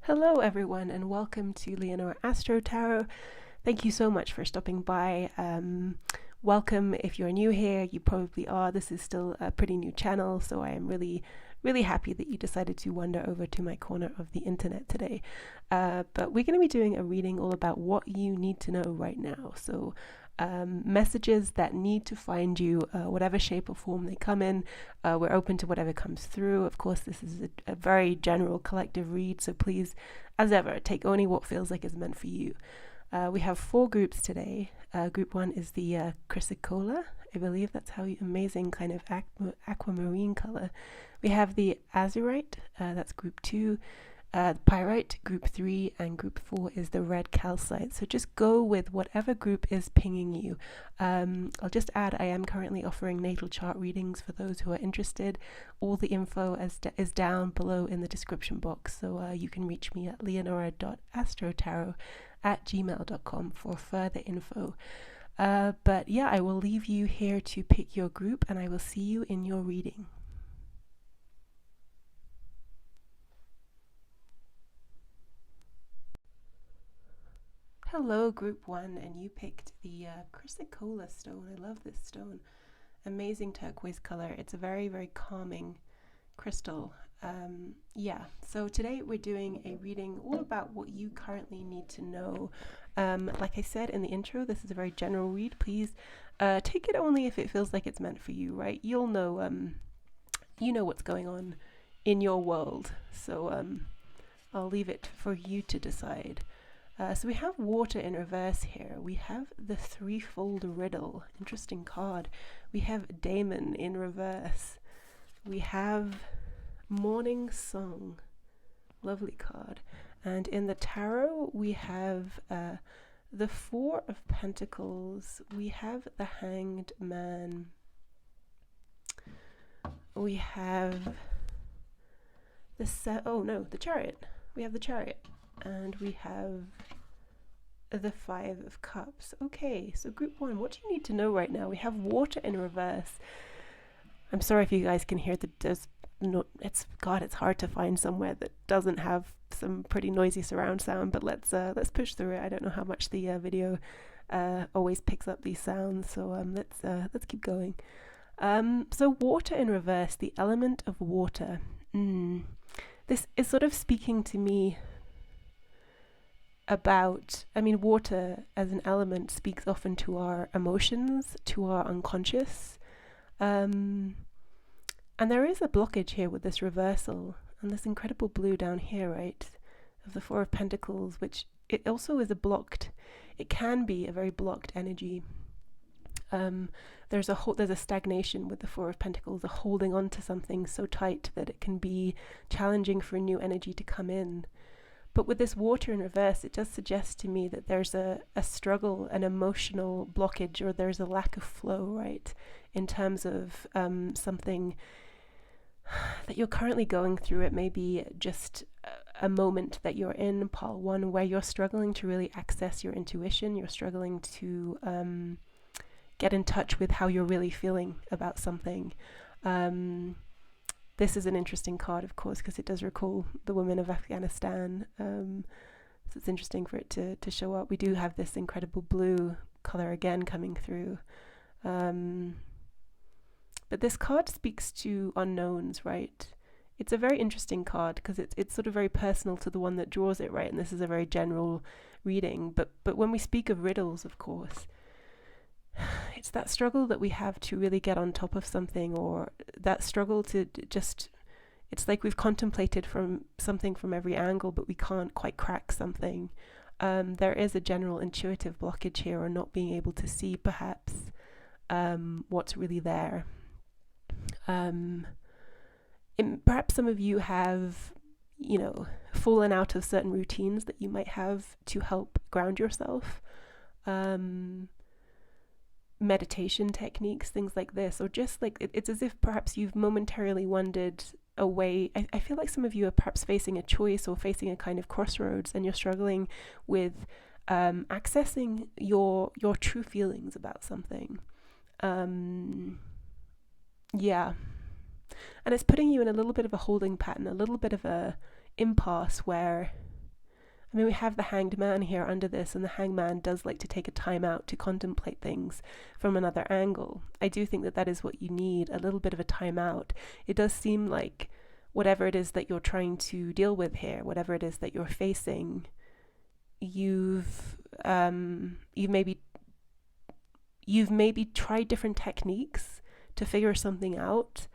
Hello everyone and welcome to Leonora AstroTarot. Thank you so much for stopping by. Welcome if you're new here, you probably are. This is still a pretty new channel, so I am really happy that you decided to wander over to my corner of the internet today. But we're going to be doing a reading all about what you need to know right now. So messages that need to find you, whatever shape or form they come in. We're open to whatever comes through. Of course, this is a very general collective read, so please, as ever, take only what feels like is meant for you. We have 4 groups today. Group 1 is the Chrysocolla. I believe that's how amazing kind of aquamarine color. We have the Azurite, that's group 2. Pyrite, group 3, and group 4 is the red Calcite. So just go with whatever group is pinging you. I'll just add, I am currently offering Natal Chart Readings for those who are interested. All the info is down below in the description box, so you can reach me at leonora.astrotarot@gmail.com for further info. But yeah, I will leave you here to pick your group, and I will see you in your reading. Hello, group 1, and you picked the Chrysocolla stone. I love this stone. Amazing turquoise color. It's a very calming crystal. Yeah, so today we're doing a reading all about what you currently need to know. Like I said in the intro, this is a very general read. Please take it only if it feels like it's meant for you, right? You'll know, you know what's going on in your world, so I'll leave it for you to decide. So we have water in reverse here. We have the threefold riddle. Interesting card. We have Daemon in reverse. We have Morning Song. Lovely card. And in the tarot, we have the 4 of Pentacles. We have the Hanged Man. We have the Chariot. We have the Chariot. And we have the 5 of Cups. Okay, so group 1, what do you need to know right now? We have water in reverse. I'm sorry if you guys can hear it's hard to find somewhere that doesn't have some pretty noisy surround sound, but let's push through it. I don't know how much the video always picks up these sounds, so let's keep going. So water in reverse, the element of water. This is sort of speaking to me about, water as an element speaks often to our emotions, to our unconscious. And there is a blockage here with this reversal and this incredible blue down here, right, of the 4 of Pentacles, which it also is it can be a very blocked energy. There's a stagnation with the 4 of Pentacles, a holding on to something so tight that it can be challenging for new energy to come in. But with this water in reverse, it does suggest to me that there's a struggle, an emotional blockage, or there's a lack of flow, right? In terms of something that you're currently going through. It may be just a moment that you're in, pile 1, where you're struggling to really access your intuition. You're struggling to get in touch with how you're really feeling about something. This is an interesting card, of course, because it does recall the women of Afghanistan. So it's interesting for it to show up. We do have this incredible blue color again coming through. But this card speaks to unknowns, right? It's a very interesting card because it's sort of very personal to the one that draws it, right? And this is a very general reading. But when we speak of riddles, of course, it's that struggle that we have to really get on top of something, or that struggle to just, it's like we've contemplated something from every angle, but we can't quite crack something. There is a general intuitive blockage here, or not being able to see perhaps what's really there. Perhaps some of you have, fallen out of certain routines that you might have to help ground yourself. Meditation techniques, things like this, or just like it's as if perhaps you've momentarily wandered away. I feel like some of you are perhaps facing a choice or facing a kind of crossroads, and you're struggling with accessing your true feelings about something. Yeah, and it's putting you in a little bit of a holding pattern, a little bit of a impasse where I mean, we have the Hanged Man here under this, and the Hanged Man does like to take a time out to contemplate things from another angle. I do think that that is what you need, a little bit of a time out. It does seem like whatever it is that you're trying to deal with here, whatever it is that you're facing, you've maybe tried different techniques to figure something out,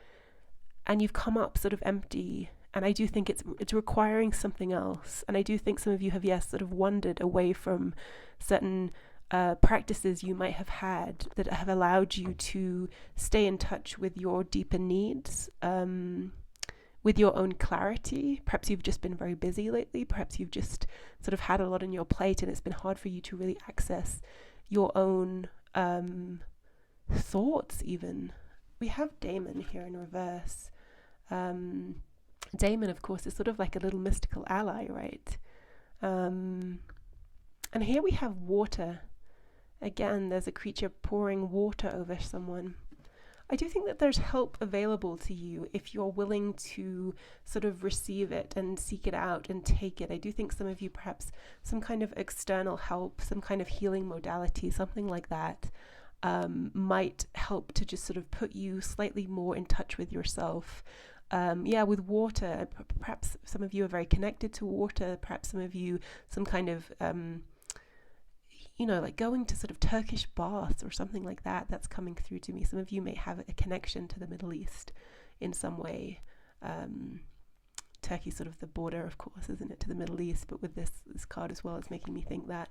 and you've come up sort of empty. And I do think it's requiring something else. And I do think some of you have, yes, sort of wandered away from certain practices you might have had that have allowed you to stay in touch with your deeper needs, with your own clarity. Perhaps you've just been very busy lately. Perhaps you've just sort of had a lot on your plate, and it's been hard for you to really access your own thoughts even. We have Damon here in reverse. Damon, of course, is sort of like a little mystical ally, right? And here we have water. Again, there's a creature pouring water over someone. I do think that there's help available to you if you're willing to sort of receive it and seek it out and take it. I do think some of you, perhaps some kind of external help, some kind of healing modality, something like that, might help to just sort of put you slightly more in touch with yourself. With water, perhaps some of you are very connected to water, perhaps some of you, some kind of, like going to sort of Turkish baths or something like that, that's coming through to me. Some of you may have a connection to the Middle East in some way. Turkey's sort of the border, of course, isn't it, to the Middle East, but with this card as well, it's making me think that.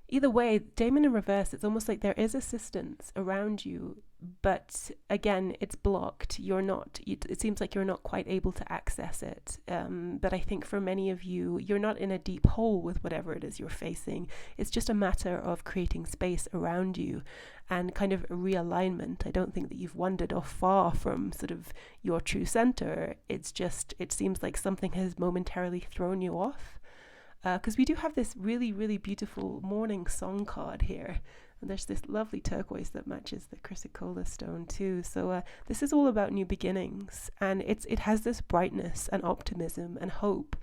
Either way, Damon in reverse, it's almost like there is assistance around you, but again, it's blocked. It seems like you're not quite able to access it. But I think for many of you, you're not in a deep hole with whatever it is you're facing. It's just a matter of creating space around you and kind of a realignment. I don't think that you've wandered off far from sort of your true center. It's just, it seems like something has momentarily thrown you off. Because we do have this really, really beautiful morning song card here. And there's this lovely turquoise that matches the Chrysocolla stone too. So this is all about new beginnings. And it has this brightness and optimism and hope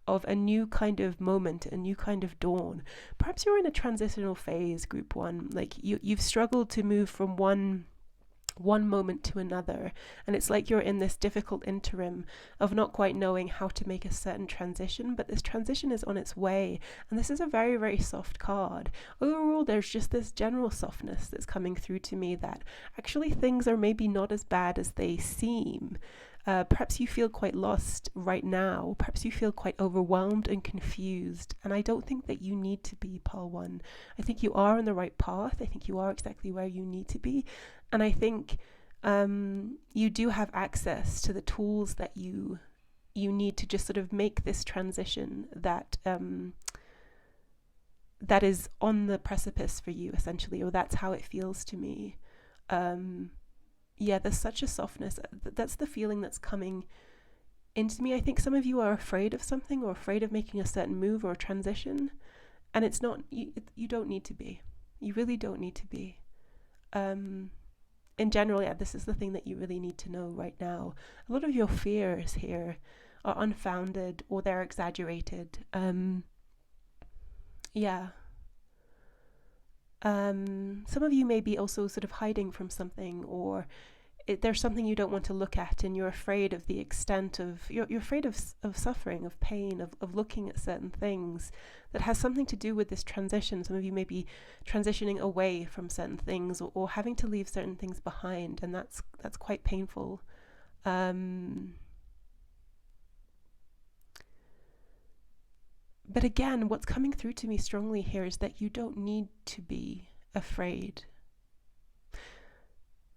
of a new kind of moment, a new kind of dawn. Perhaps you're in a transitional phase, group one. Like you've struggled to move from one moment to another, and it's like you're in this difficult interim of not quite knowing how to make a certain transition, but this transition is on its way, and this is a very, very soft card. Overall, there's just this general softness that's coming through to me that actually things are maybe not as bad as they seem. Perhaps you feel quite lost right now. Perhaps you feel quite overwhelmed and confused. And I don't think that you need to be, Pal 1. I think you are on the right path. I think you are exactly where you need to be. And I think you do have access to the tools that you need to just sort of make this transition that is on the precipice for you, essentially, or that's how it feels to me. There's such a softness. That's the feeling that's coming into me. I think some of you are afraid of something or afraid of making a certain move or a transition, and it's not, you don't need to be. You really don't need to be. In general, this is the thing that you really need to know right now. A lot of your fears here are unfounded or they're exaggerated. Some of you may be also sort of hiding from something, or there's something you don't want to look at, and you're afraid of the extent of, you're afraid of suffering, of pain, of looking at certain things that has something to do with this transition. Some of you may be transitioning away from certain things, or having to leave certain things behind, and that's quite painful. But again, what's coming through to me strongly here is that you don't need to be afraid.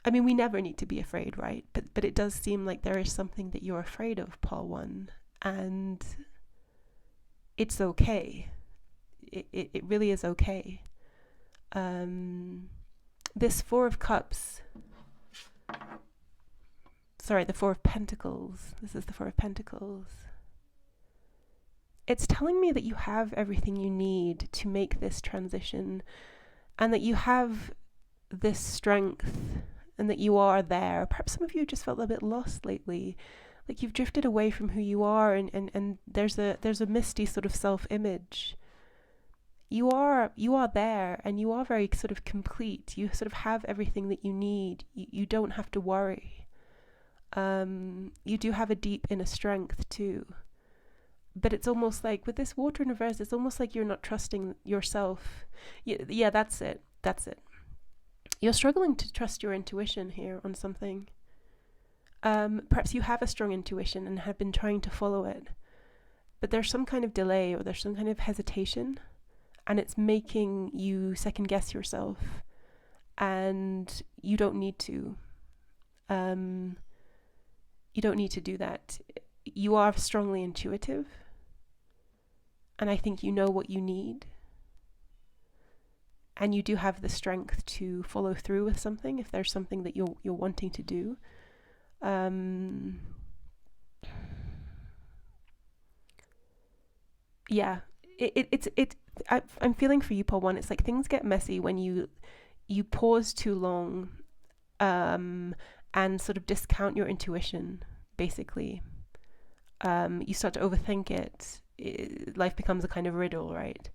I mean, we never need to be afraid, right? But it does seem like there is something that you're afraid of, Paul 1, and it's okay. It really is okay. This Four of Cups, the Four of Pentacles. This is the Four of Pentacles. It's telling me that you have everything you need to make this transition, and that you have this strength, and that you are there. Perhaps some of you just felt a bit lost lately, like you've drifted away from who you are, and there's a misty sort of self-image. You are there, and you are very sort of complete. You sort of have everything that you need. You don't have to worry. You do have a deep inner strength too. But it's almost like with this water in reverse, it's almost like you're not trusting yourself. Yeah, that's it. You're struggling to trust your intuition here on something. Perhaps you have a strong intuition and have been trying to follow it, but there's some kind of delay or there's some kind of hesitation, and it's making you second guess yourself, and you don't need to. You don't need to do that. You are strongly intuitive, and I think you know what you need, and you do have the strength to follow through with something if there's something that you're wanting to do. Yeah, I'm feeling for you, Paul One. It's like things get messy when you pause too long, and sort of discount your intuition. Basically, you start to overthink it. Life becomes a kind of riddle, right?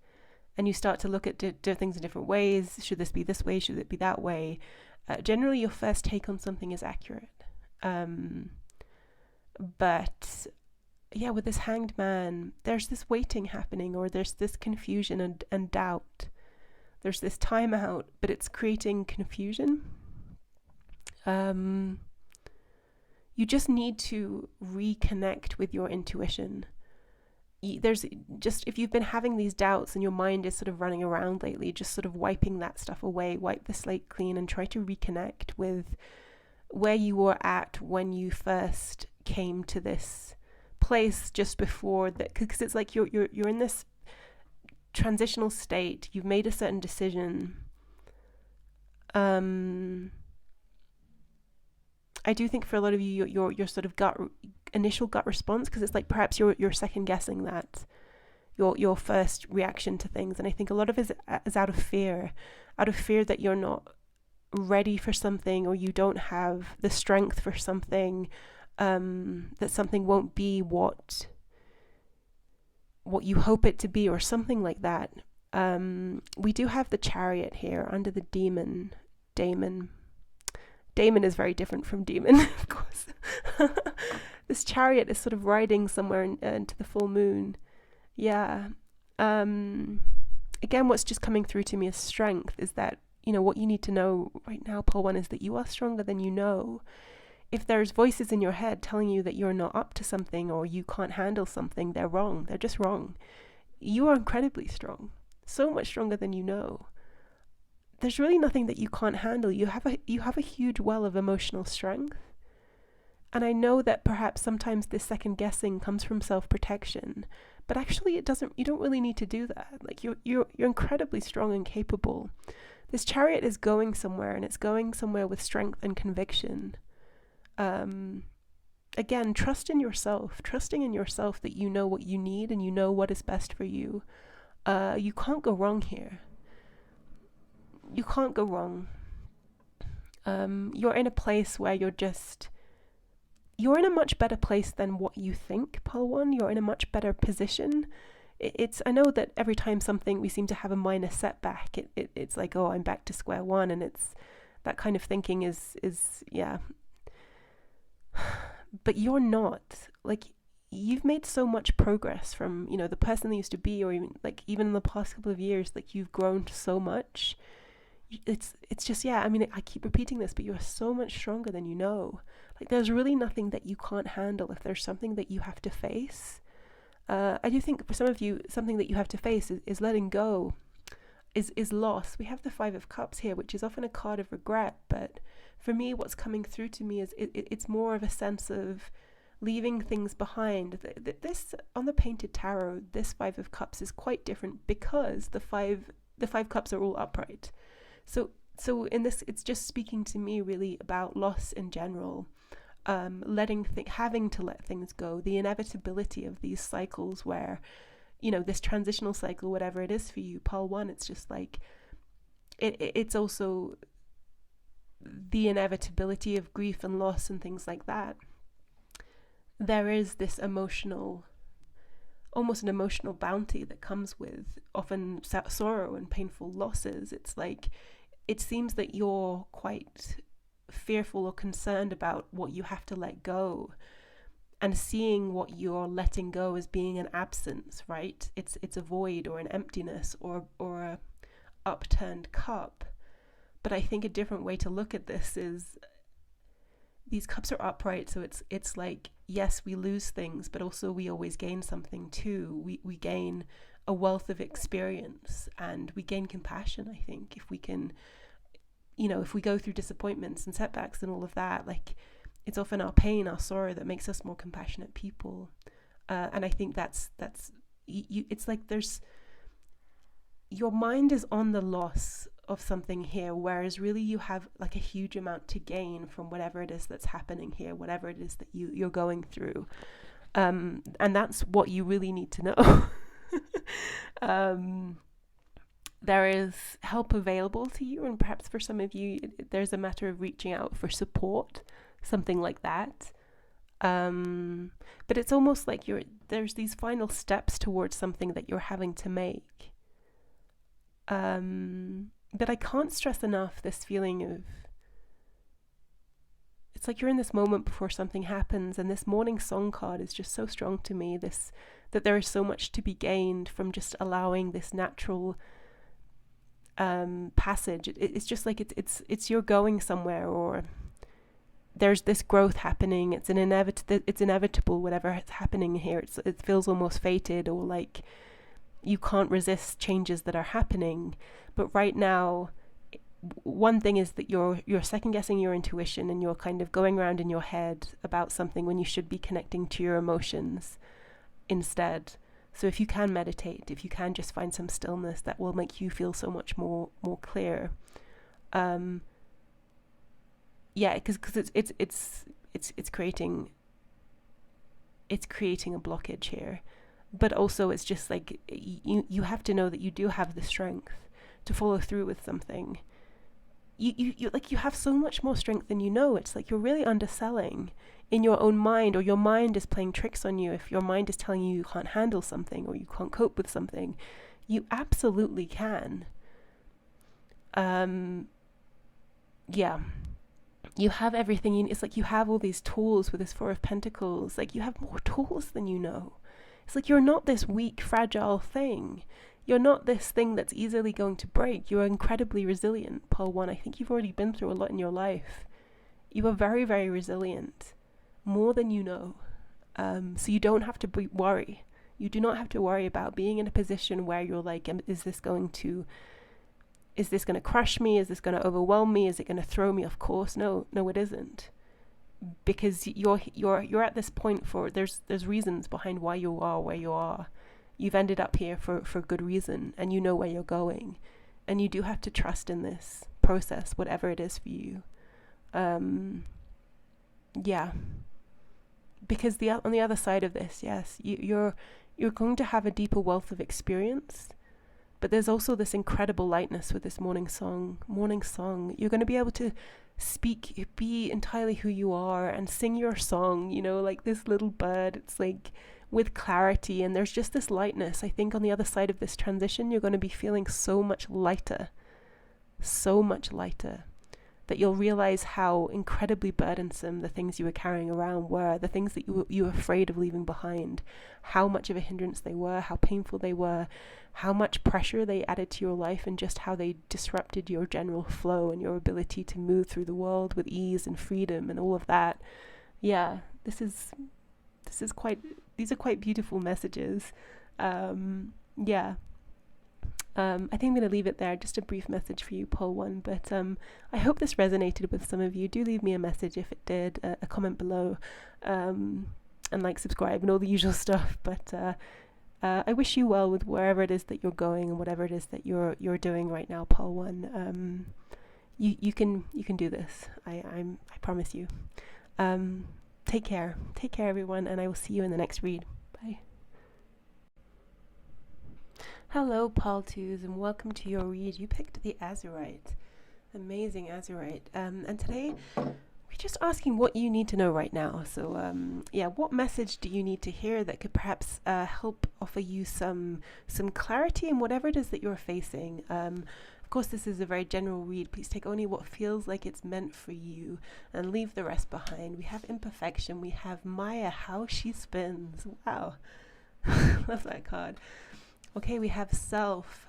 And you start to look at things in different ways. Should this be this way? Should it be that way? Generally, your first take on something is accurate. But yeah, with this Hanged Man, there's this waiting happening, or there's this confusion and doubt. There's this time out, but it's creating confusion. You just need to reconnect with your intuition. There's just, if you've been having these doubts and your mind is sort of running around lately, just sort of wiping that stuff away, wipe the slate clean and try to reconnect with where you were at when you first came to this place just before that, because it's like you're in this transitional state. You've made a certain decision. I do think for a lot of you, your sort of initial gut response, because it's like perhaps you're second guessing that your first reaction to things, and I think a lot of it is out of fear that you're not ready for something, or you don't have the strength for something, that something won't be what you hope it to be, or something like that. We do have the Chariot here under the Daemon. Daemon is very different from demon, of course. This Chariot is sort of riding somewhere into the full moon. Yeah. Again, what's just coming through to me as strength is that, what you need to know right now, Paul One, is that you are stronger than you know. If there's voices in your head telling you that you're not up to something or you can't handle something, they're wrong. They're just wrong. You are incredibly strong. So much stronger than you know. There's really nothing that you can't handle. You have a huge well of emotional strength. And I know that perhaps sometimes this second guessing comes from self-protection, but actually you don't really need to do that. Like you're incredibly strong and capable. This Chariot is going somewhere, and it's going somewhere with strength and conviction. Again, trusting in yourself that you know what you need and you know what is best for you. You can't go wrong here. You can't go wrong. You're in a place where you're in a much better place than what you think, Paul One. You're in a much better position. I know that every time we seem to have a minor setback, it's like, oh, I'm back to square one, and it's that kind of thinking is yeah. But you're not. Like, you've made so much progress from, the person that used to be, or even in the past couple of years, like you've grown so much. It's just, yeah, I mean, I keep repeating this, but you're so much stronger than you know. Like, there's really nothing that you can't handle if there's something that you have to face. I do think for some of you, something that you have to face is letting go, is loss. We have the Five of Cups here, which is often a card of regret, but for me, what's coming through to me is it's more of a sense of leaving things behind. This, on the Painted Tarot, this Five of Cups is quite different because the five cups are all upright. So in this, it's just speaking to me really about loss in general, having to let things go, the inevitability of these cycles where, this transitional cycle, whatever it is for you, Pole One, it's just like, it's also the inevitability of grief and loss and things like that. there is this emotional, almost an emotional bounty that comes with often sorrow and painful losses. It's like, it seems that you're quite fearful or concerned about what you have to let go, and seeing what you're letting go as being an absence, right? It's a void or an emptiness or a upturned cup. But I think a different way to look at this is, these cups are upright, so it's like, yes, we lose things, but also we always gain something too. We gain a wealth of experience, and we gain compassion, I think, if we can, if we go through disappointments and setbacks and all of that, like, it's often our pain, our sorrow that makes us more compassionate people. And I think that's it's like your mind is on the loss of something here, whereas really you have like a huge amount to gain from whatever it is that's happening here, whatever it is that you're going through. And that's what you really need to know. There is help available to you, and perhaps for some of you, there's a matter of reaching out for support, something like that. But it's almost like there's these final steps towards something that you're having to make. But I can't stress enough this feeling of, it's like you're in this moment before something happens, and this morning song card is just so strong to me, that there is so much to be gained from just allowing this natural passage. It's just like it's you're going somewhere, or there's this growth happening. It's inevitable, whatever is happening here. It feels almost fated, or like you can't resist changes that are happening. But right now, one thing is that you're second guessing your intuition, and you're kind of going around in your head about something when you should be connecting to your emotions instead. So if you can meditate, if you can just find some stillness, that will make you feel so much more clear. Because it's creating a blockage here. But also it's just like you have to know that you do have the strength to follow through with something. You have so much more strength than you know. It's like you're really underselling in your own mind, or your mind is playing tricks on you. If your mind is telling you can't handle something, or you can't cope with something, you absolutely can. You have everything. It's like you have all these tools with this Four of Pentacles. Like, you have more tools than you know. It's like you're not this weak, fragile thing. You're not this thing that's easily going to break. You're incredibly resilient, Pole 1. I think you've already been through a lot in your life. You are very, very resilient. More than you know. So you don't have to worry. You do not have to worry about being in a position where you're like, is this going to crush me? Is this going to overwhelm me? Is it going to throw me off course? No, it isn't. Because you're at this point there's reasons behind why you are where you are. You've ended up here for good reason, and you know where you're going. And you do have to trust in this process, whatever it is for you. Because on the other side of this, yes, you're going to have a deeper wealth of experience. But there's also this incredible lightness with this morning song. You're going to be able to be entirely who you are, and sing your song, like this little bird. It's like with clarity, and there's just this lightness. I think on the other side of this transition, you're going to be feeling so much lighter, that you'll realize how incredibly burdensome the things you were carrying around were, the things that you were afraid of leaving behind, how much of a hindrance they were, how painful they were, how much pressure they added to your life, and just how they disrupted your general flow and your ability to move through the world with ease and freedom and all of that. Yeah, these are quite beautiful messages. I think I'm going to leave it there. Just a brief message for you, Pole 1. But I hope this resonated with some of you. Do leave me a message if it did, a comment below, and subscribe and all the usual stuff. But I wish you well with wherever it is that you're going and whatever it is that you're doing right now, Pole 1. You can do this. I promise you. Take care, everyone, and I will see you in the next read. Bye. Hello, Pole 2s, and welcome to your read. You picked the Azurite. Amazing Azurite. And today we're just asking what you need to know right now. So yeah, what message do you need to hear that could perhaps help offer you some clarity in whatever it is that you're facing? Of course, this is a very general read. Please take only what feels like it's meant for you and leave the rest behind. We have imperfection. We have Maya, how she spins. Wow. Love that card. Okay, we have self.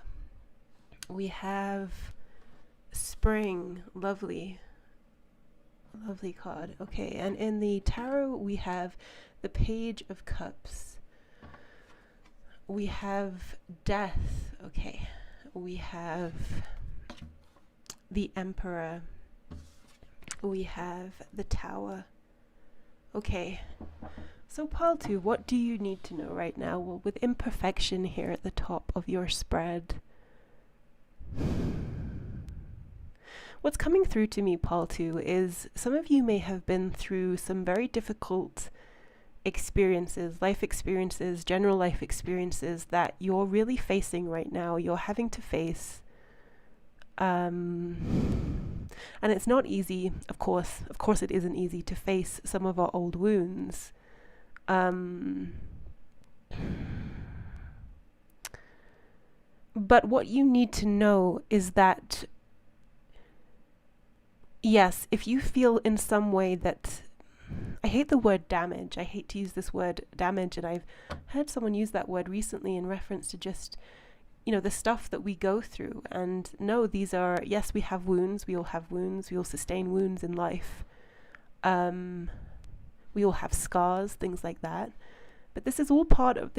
We have spring. Lovely. Lovely card. Okay, and in the tarot, we have the Page of Cups. We have death. Okay. We have the Emperor. We have the Tower. Okay. So pile 2, what do you need to know right now? Well, with imperfection here at the top of your spread, what's coming through to me, pile 2, is some of you may have been through some very difficult experiences, life experiences, general life experiences that you're really facing right now. You're having to face. And it's not easy, of course it isn't easy to face some of our old wounds. But what you need to know is that, yes, if you feel in some way that, I hate the word damage, I hate to use this word damage, and I've heard someone use that word recently in reference to just, you know, the stuff that we go through. And no, these are, yes, we have wounds, we all have wounds, we all sustain wounds in life. We all have scars, things like that. But this is all part of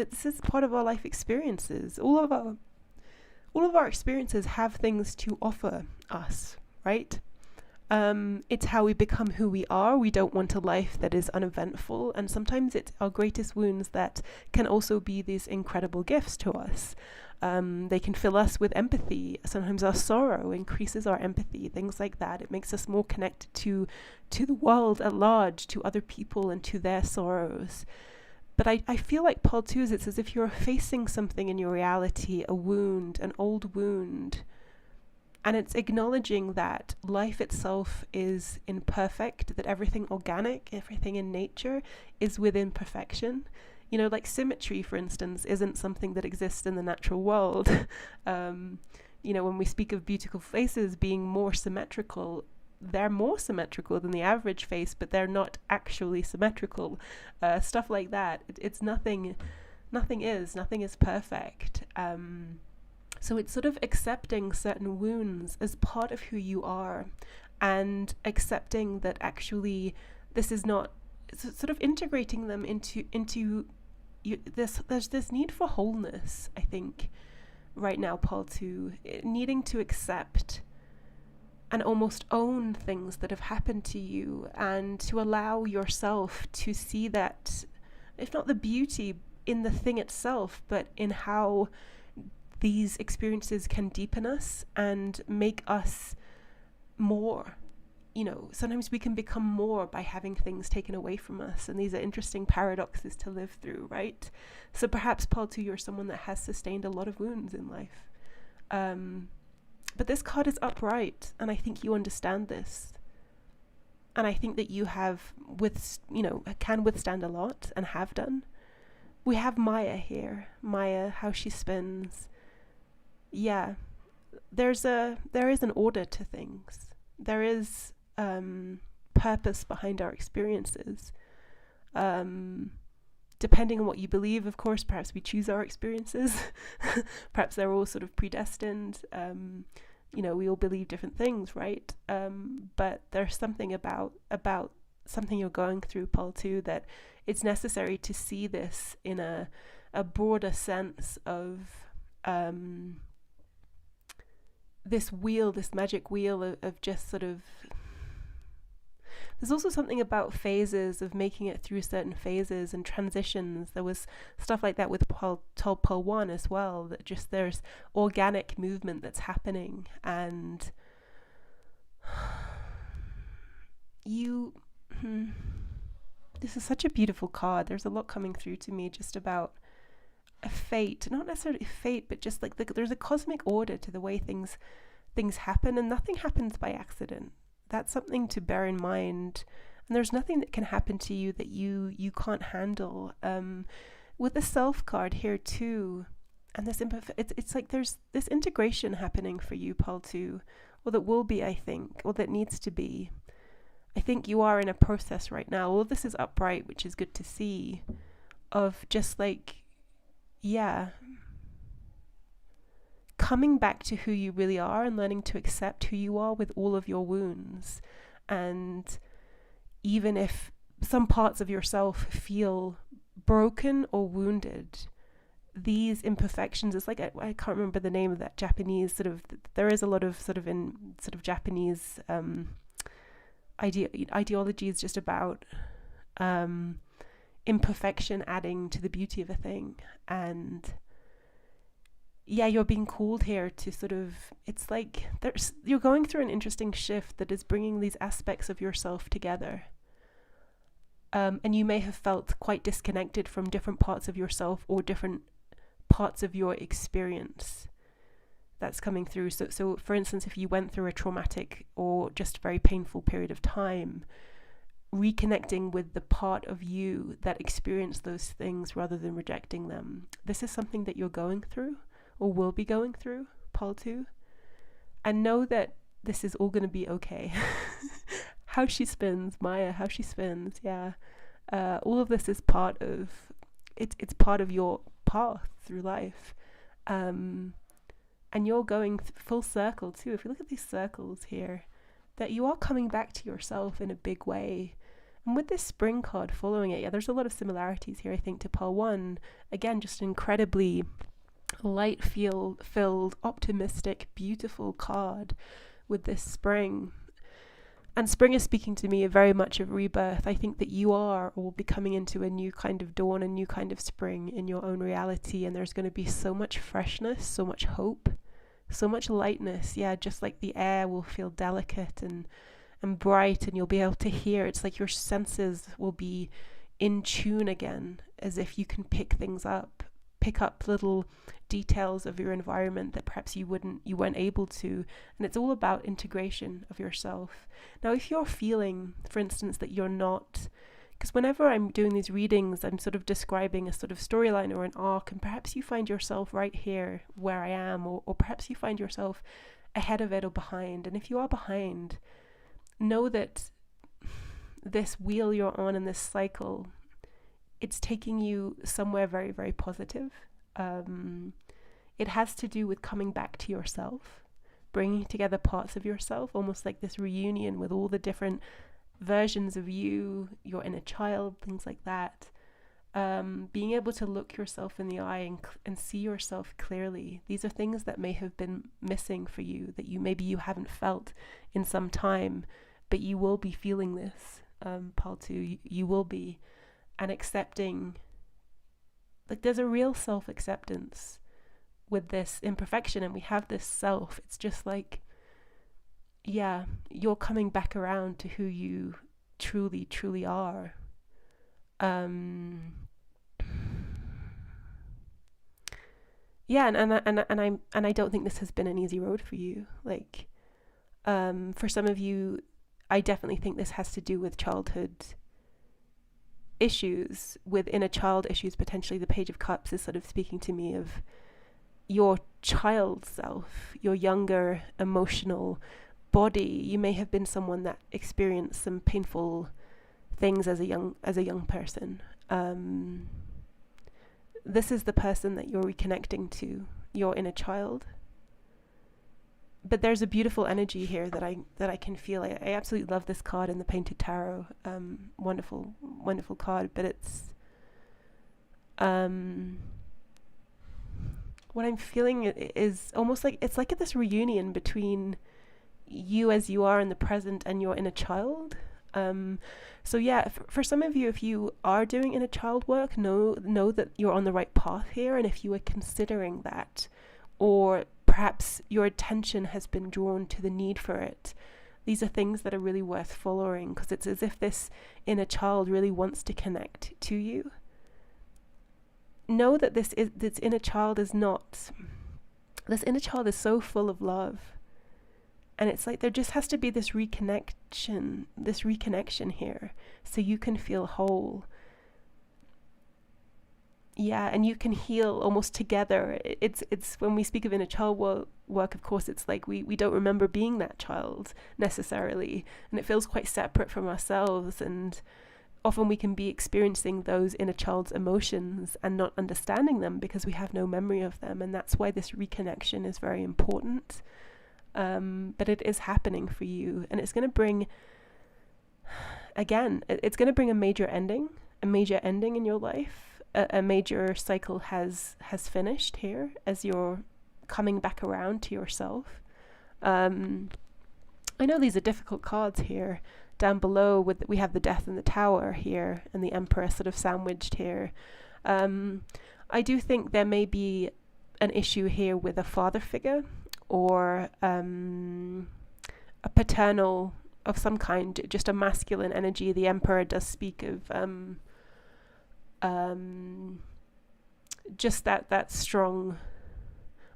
our life experiences. All of our experiences have things to offer us, right? It's how we become who we are. We don't want a life that is uneventful, and sometimes it's our greatest wounds that can also be these incredible gifts to us. They can fill us with empathy. Sometimes our sorrow increases our empathy, things like that. It makes us more connected to the world at large, to other people and to their sorrows. But I feel like Paul 2 is, it's as if you're facing something in your reality, a wound, an old wound. And it's acknowledging that life itself is imperfect, that everything organic, everything in nature is within perfection. You know, like symmetry, for instance, isn't something that exists in the natural world. You know, when we speak of beautiful faces being more symmetrical, they're more symmetrical than the average face, but they're not actually symmetrical. Stuff like that. It's nothing is perfect. So it's sort of accepting certain wounds as part of who you are, and accepting that actually this is not, sort of integrating them into you. There's this need for wholeness, I think, right now, Paul, to needing to accept and almost own things that have happened to you, and to allow yourself to see that, if not the beauty in the thing itself, but in how these experiences can deepen us and make us more. You know, sometimes we can become more by having things taken away from us, and these are interesting paradoxes to live through, right? So perhaps, Paul, too, you're someone that has sustained a lot of wounds in life. But this card is upright, and I think you understand this. And I think that you have, can withstand a lot, and have done. We have Maya here. Maya, how she spins. Yeah, there is an order to things. There is purpose behind our experiences. Depending on what you believe, of course, perhaps we choose our experiences. Perhaps they're all sort of predestined. We all believe different things, right? But there's something about something you're going through, Paul, too, that it's necessary to see this in a broader sense of this wheel, this magic wheel of just sort of. There's also something about phases, of making it through certain phases and transitions. There was stuff like that with Pole 1 as well, that just there's organic movement that's happening. And this is such a beautiful card. There's a lot coming through to me just about a fate, not necessarily fate, but just like there's a cosmic order to the way things happen, and nothing happens by accident. that's something to bear in mind. And there's nothing that can happen to you that you can't handle. With the self card here too, and this it's like there's this integration happening for you, Pal, too, or that will be, I think, or that needs to be. I think you are in a process right now. All of this is upright, which is good to see, of just like, yeah, coming back to who you really are and learning to accept who you are with all of your wounds. And even if some parts of yourself feel broken or wounded, these imperfections, it's like, I can't remember the name of that Japanese sort of, there is a lot of sort of Japanese ideology is just about imperfection adding to the beauty of a thing. And yeah, you're being called here to sort of, it's like you're going through an interesting shift that is bringing these aspects of yourself together. And you may have felt quite disconnected from different parts of yourself or different parts of your experience that's coming through. So for instance, if you went through a traumatic or just very painful period of time, reconnecting with the part of you that experienced those things rather than rejecting them. This is something that you're going through or will be going through, Paul 2. And know that this is all going to be okay. How she spins, Maya, how she spins, yeah. All of this is part of, it's part of your path through life. And you're going full circle too. If you look at these circles here, that you are coming back to yourself in a big way. And with this spring card following it, yeah, there's a lot of similarities here, I think, to Pile 1. Again, just incredibly light-filled, optimistic, beautiful card with this spring. And spring is speaking to me very much of rebirth. I think that you are all becoming into a new kind of dawn, a new kind of spring in your own reality. And there's going to be so much freshness, so much hope, so much lightness. Yeah, just like the air will feel delicate and bright, and you'll be able to hear. It's like your senses will be in tune again, as if you can pick up little details of your environment that perhaps you weren't able to. And it's all about integration of yourself. Now, if you're feeling, for instance, that you're not, because whenever I'm doing these readings, I'm sort of describing a sort of storyline or an arc, and perhaps you find yourself right here where I am, or perhaps you find yourself ahead of it or behind. And if you are behind, know that this wheel you're on in this cycle, it's taking you somewhere very, very positive. It has to do with coming back to yourself, bringing together parts of yourself, almost like this reunion with all the different versions of you, your inner child, things like that. Being able to look yourself in the eye and see yourself clearly. These are things that may have been missing for you, that maybe you haven't felt in some time, but you will be feeling this, Pal 2. You will be. And accepting, like, there's a real self-acceptance with this imperfection, and we have this self. It's just like, yeah, you're coming back around to who you truly, truly are. Yeah, and I don't think this has been an easy road for you. Like, for some of you, I definitely think this has to do with childhood issues, with inner child issues. Potentially the Page of Cups is sort of speaking to me of your child self, your younger emotional body. You may have been someone that experienced some painful things as a young person. This is the person that you're reconnecting to, your inner child. But there's a beautiful energy here that I can feel. I absolutely love this card in the Painted Tarot. Wonderful, wonderful card. But it's what I'm feeling is almost like it's like this reunion between you as you are in the present and your inner child. So yeah, for some of you, if you are doing inner child work, know that you're on the right path here. And if you are considering that, or perhaps your attention has been drawn to the need for it, these are things that are really worth following, because it's as if this inner child really wants to connect to you. Know that this inner child is so full of love, And it's like there just has to be this reconnection here, so you can feel whole. Yeah, and you can heal almost together. It's when we speak of inner child work, of course, it's like we don't remember being that child necessarily, and it feels quite separate from ourselves, and often we can be experiencing those inner child's emotions and not understanding them because we have no memory of them, and that's why this reconnection is very important. But it is happening for you, and it's going to bring, again, it's going to bring a major ending in your life. A major cycle has finished here as you're coming back around to yourself. I know these are difficult cards here. Down below, we have the Death and the Tower here, and the Emperor sort of sandwiched here. I do think there may be an issue here with a father figure, or a paternal of some kind, just a masculine energy. The Emperor does speak of just that strong,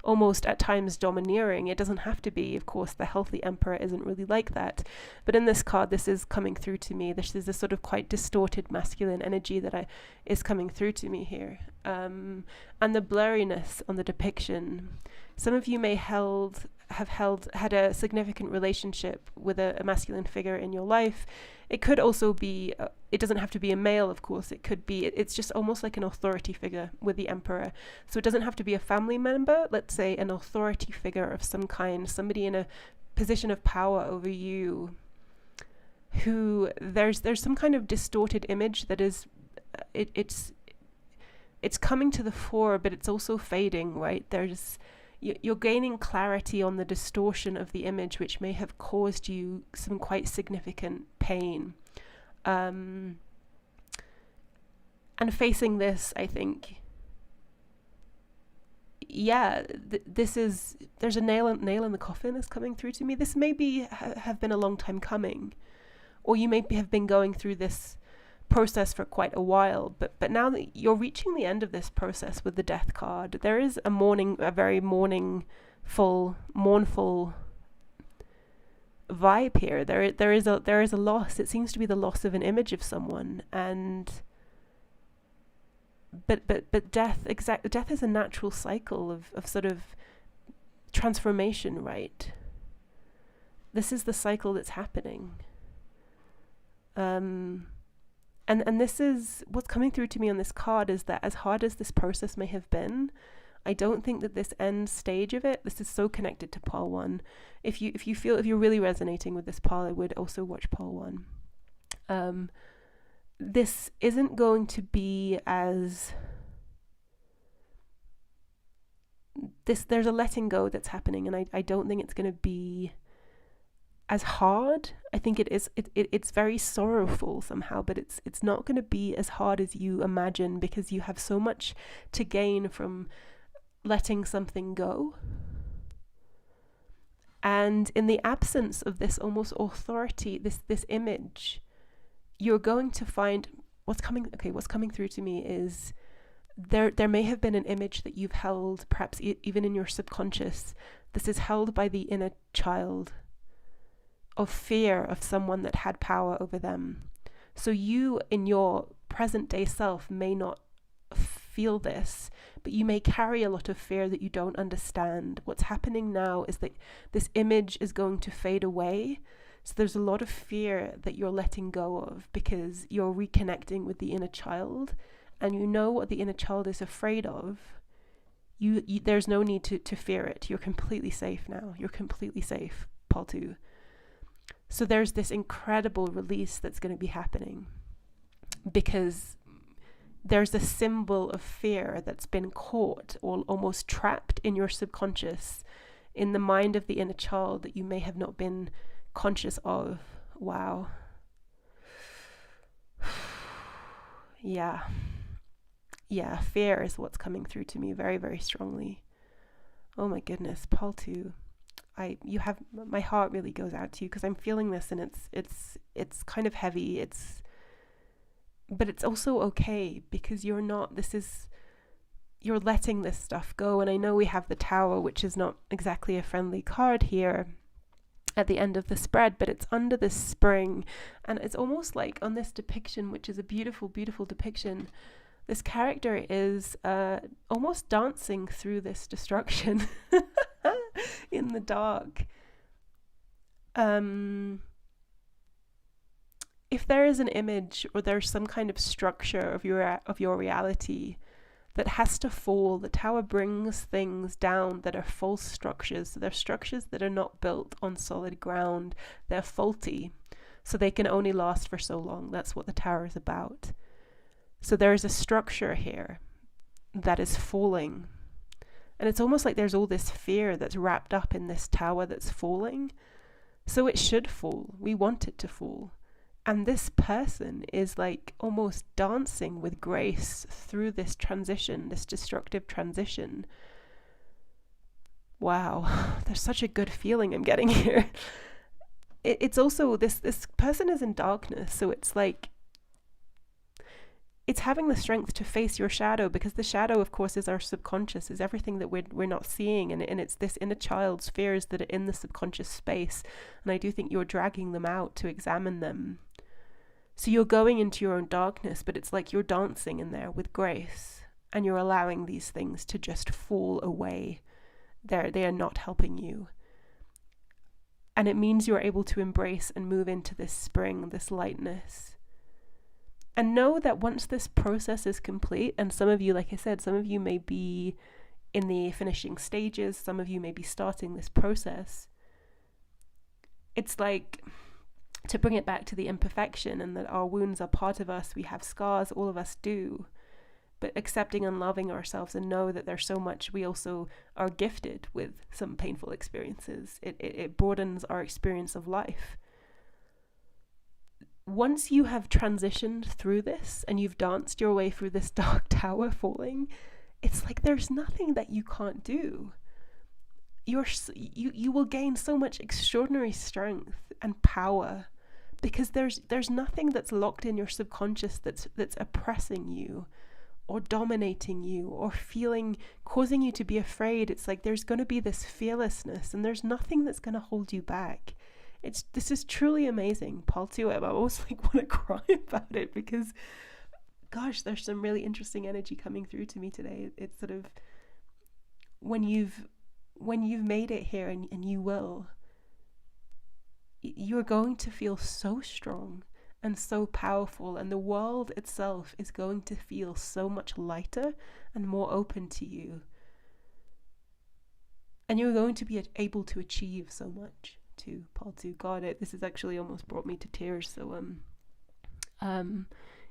almost at times domineering. It doesn't have to be, of course, the healthy Emperor isn't really like that, but in this card this is coming through to me. This is a sort of quite distorted masculine energy that is coming through to me here, and the blurriness on the depiction. Some of you may have had a significant relationship with a masculine figure in your life. It could also be, it doesn't have to be a male, of course. It could be, it's just almost like an authority figure with the Emperor. So it doesn't have to be a family member, let's say an authority figure of some kind, somebody in a position of power over you, who there's some kind of distorted image that is, it's coming to the fore, but it's also fading, right? You're gaining clarity on the distortion of the image, which may have caused you some quite significant pain. And facing this, I think, there's a nail in the coffin that's coming through to me. This may have been a long time coming, or you may have been going through this process for quite a while, but now that you're reaching the end of this process with the Death card, there is a very mournful vibe here. There is a loss. It seems to be the loss of an image of someone, but death is a natural cycle of sort of transformation, right? This is the cycle that's happening. And this is what's coming through to me on this card, is that as hard as this process may have been, I don't think that this end stage of it, this is so connected to Pile 1. If you're really resonating with this pile, I would also watch Pile 1. This isn't going to be as there's a letting go that's happening, and I don't think it's going to be as hard. I think it's very sorrowful somehow, but it's not going to be as hard as you imagine, because you have so much to gain from letting something go. And in the absence of this almost authority, this image, you're going to find what's coming through to me is there may have been an image that you've held, perhaps even in your subconscious. This is held by the inner child, of fear of someone that had power over them. So you in your present day self may not feel this, but you may carry a lot of fear that you don't understand. What's happening now is that this image is going to fade away. So there's a lot of fear that you're letting go of, because you're reconnecting with the inner child, and you know what the inner child is afraid of. There's no need to fear it. You're completely safe now. You're completely safe, Pile 2. So there's this incredible release that's going to be happening, because there's a symbol of fear that's been caught or almost trapped in your subconscious, in the mind of the inner child, that you may have not been conscious of. Wow. Yeah, fear is what's coming through to me very, very strongly. Oh my goodness, Pile 2. My heart really goes out to you, because I'm feeling this, and it's kind of heavy. But it's also okay, because you're letting this stuff go. And I know we have the Tower, which is not exactly a friendly card here, at the end of the spread, but it's under this spring, and it's almost like on this depiction, which is a beautiful, beautiful depiction, this character is almost dancing through this destruction in the dark. If there is an image or there's some kind of structure of your reality that has to fall, the tower brings things down that are false structures. So they're structures that are not built on solid ground. They're faulty, so they can only last for so long. That's what the tower is about. So there is a structure here that is falling. And it's almost like there's all this fear that's wrapped up in this tower that's falling. So it should fall. We want it to fall. And this person is like almost dancing with grace through this transition, this destructive transition. Wow, there's such a good feeling I'm getting here. It's also, this person is in darkness, so it's like, it's having the strength to face your shadow, because the shadow, of course, is our subconscious, is everything that we're not seeing, and it's this inner child's fears that are in the subconscious space, and I do think you're dragging them out to examine them. So you're going into your own darkness, but it's like you're dancing in there with grace, and you're allowing these things to just fall away. They are not helping you. And it means you're able to embrace and move into this spring, this lightness. And know that once this process is complete, and some of you, like I said, some of you may be in the finishing stages, some of you may be starting this process. It's like, to bring it back to the imperfection and that our wounds are part of us, we have scars, all of us do, but accepting and loving ourselves and know that there's so much, we also are gifted with some painful experiences. It broadens our experience of life. Once you have transitioned through this and you've danced your way through this dark tower falling, it's like there's nothing that you can't do. You will gain so much extraordinary strength and power, because there's nothing that's locked in your subconscious that's oppressing you or dominating you or causing you to be afraid. It's like there's going to be this fearlessness, and there's nothing that's going to hold you back. This is truly amazing. Part 2, I almost like want to cry about it, because gosh, there's some really interesting energy coming through to me today. It's sort of when you've made it here, and you will, you're going to feel so strong and so powerful, and the world itself is going to feel so much lighter and more open to you, and you're going to be able to achieve so much too. Part 2, God, this has actually almost brought me to tears. So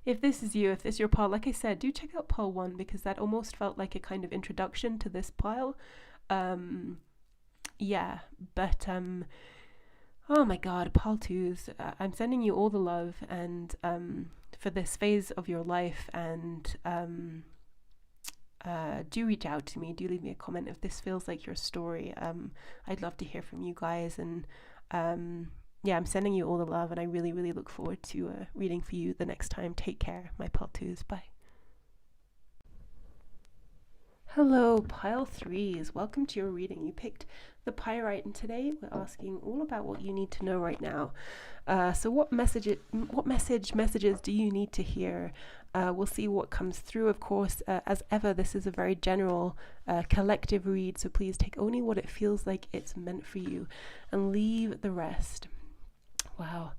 if this is you, if this is your pile, like I said, do check out pile 1, because that almost felt like a kind of introduction to this pile. Oh my God, pile 2s, I'm sending you all the love, and for this phase of your life, and do reach out to me, do leave me a comment if this feels like your story. I'd love to hear from you guys, and I'm sending you all the love, and I really, really look forward to reading for you the next time. Take care, my pile 2s. Bye. Hello, pile 3s. Welcome to your reading. You picked the Pyrite, and today we're asking all about what you need to know right now. So what messages do you need to hear? We'll see what comes through. Of course, as ever, this is a very general collective read, so please take only what it feels like it's meant for you and leave the rest. Wow.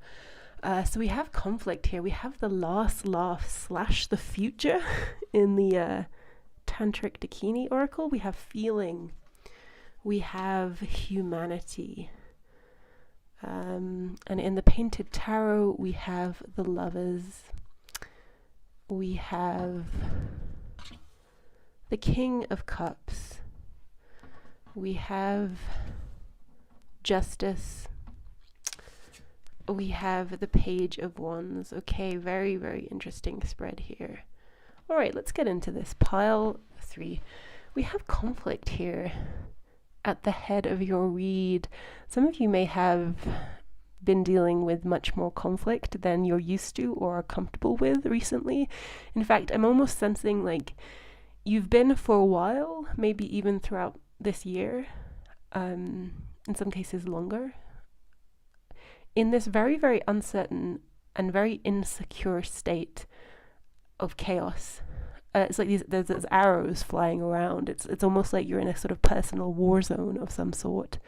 So we have conflict here. We have the last laugh / the future in the Tantric Dakini oracle. We have feeling, we have humanity, and in the painted tarot we have the lovers, we have the King of Cups, we have justice, we have the Page of Wands. Okay, very, very interesting spread here. All right, let's get into this. Pile 3. We have conflict here at the head of your read. Some of you may have been dealing with much more conflict than you're used to or are comfortable with recently. In fact, I'm almost sensing like you've been for a while, maybe even throughout this year, in some cases longer, in this very, very uncertain and very insecure state of chaos. It's like there's arrows flying around. It's almost like you're in a sort of personal war zone of some sort.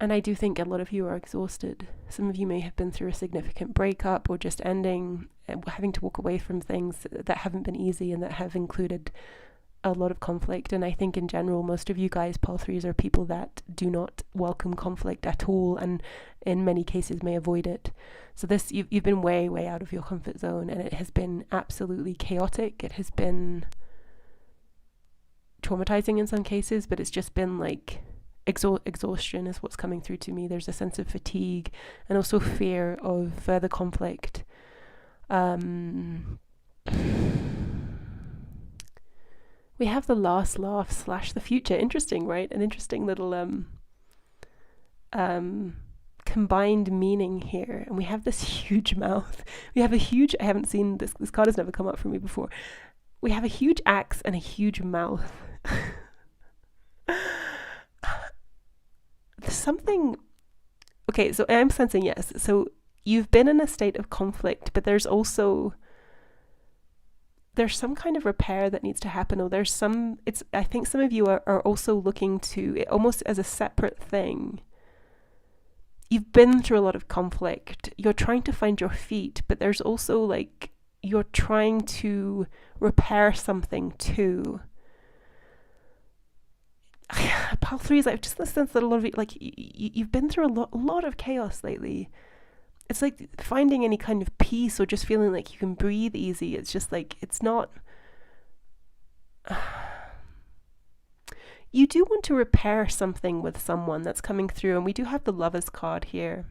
And I do think a lot of you are exhausted. Some of you may have been through a significant breakup or just ending, having to walk away from things that haven't been easy and that have included a lot of conflict. And I think in general, most of you guys, Pile 3s, are people that do not welcome conflict at all, and in many cases may avoid it. So this, you've been way, way out of your comfort zone, and it has been absolutely chaotic. It has been traumatizing in some cases, but it's just been like exhaustion is what's coming through to me. There's a sense of fatigue and also fear of further conflict. We have the last laugh / the future. Interesting, right? An interesting little combined meaning here. And we have this huge mouth. We have a huge, I haven't seen this card has never come up for me before. We have a huge axe and a huge mouth. There's something, okay, so I'm sensing yes. So you've been in a state of conflict, but there's some kind of repair that needs to happen, or I think some of you are also looking to it almost as a separate thing. You've been through a lot of conflict. You're trying to find your feet, but there's also like, you're trying to repair something too. Pile 3 is like, just the sense that a lot of you, like, you've been through a lot of chaos lately. It's like finding any kind of peace or just feeling like you can breathe easy. It's just like, it's not... You do want to repair something with someone that's coming through, and we do have the Lovers card here.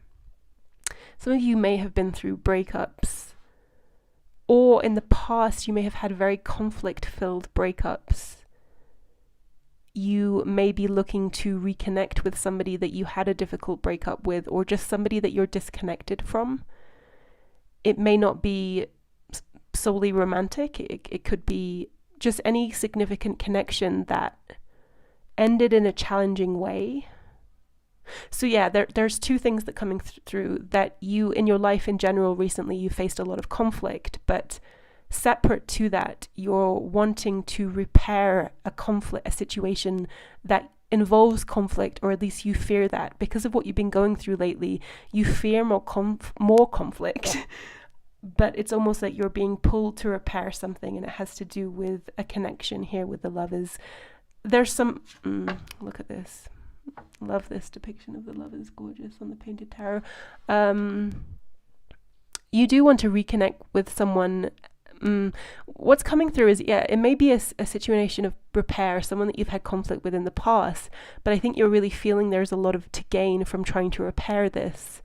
Some of you may have been through breakups, or in the past you may have had very conflict-filled breakups. You may be looking to reconnect with somebody that you had a difficult breakup with, or just somebody that you're disconnected from. It may not be solely romantic. It could be just any significant connection that ended in a challenging way. So yeah, there's two things that coming through, that you, in your life in general recently, you faced a lot of conflict, but separate to that, you're wanting to repair a situation that involves conflict, or at least you fear that because of what you've been going through lately. You fear more conflict, but it's almost like you're being pulled to repair something, and it has to do with a connection here with the Lovers. There's some look at this. Love this depiction of the Lovers, gorgeous on the painted tarot. You do want to reconnect with someone. What's coming through is, yeah, it may be a situation of repair, someone that you've had conflict with in the past, but I think you're really feeling there's a lot to gain from trying to repair this,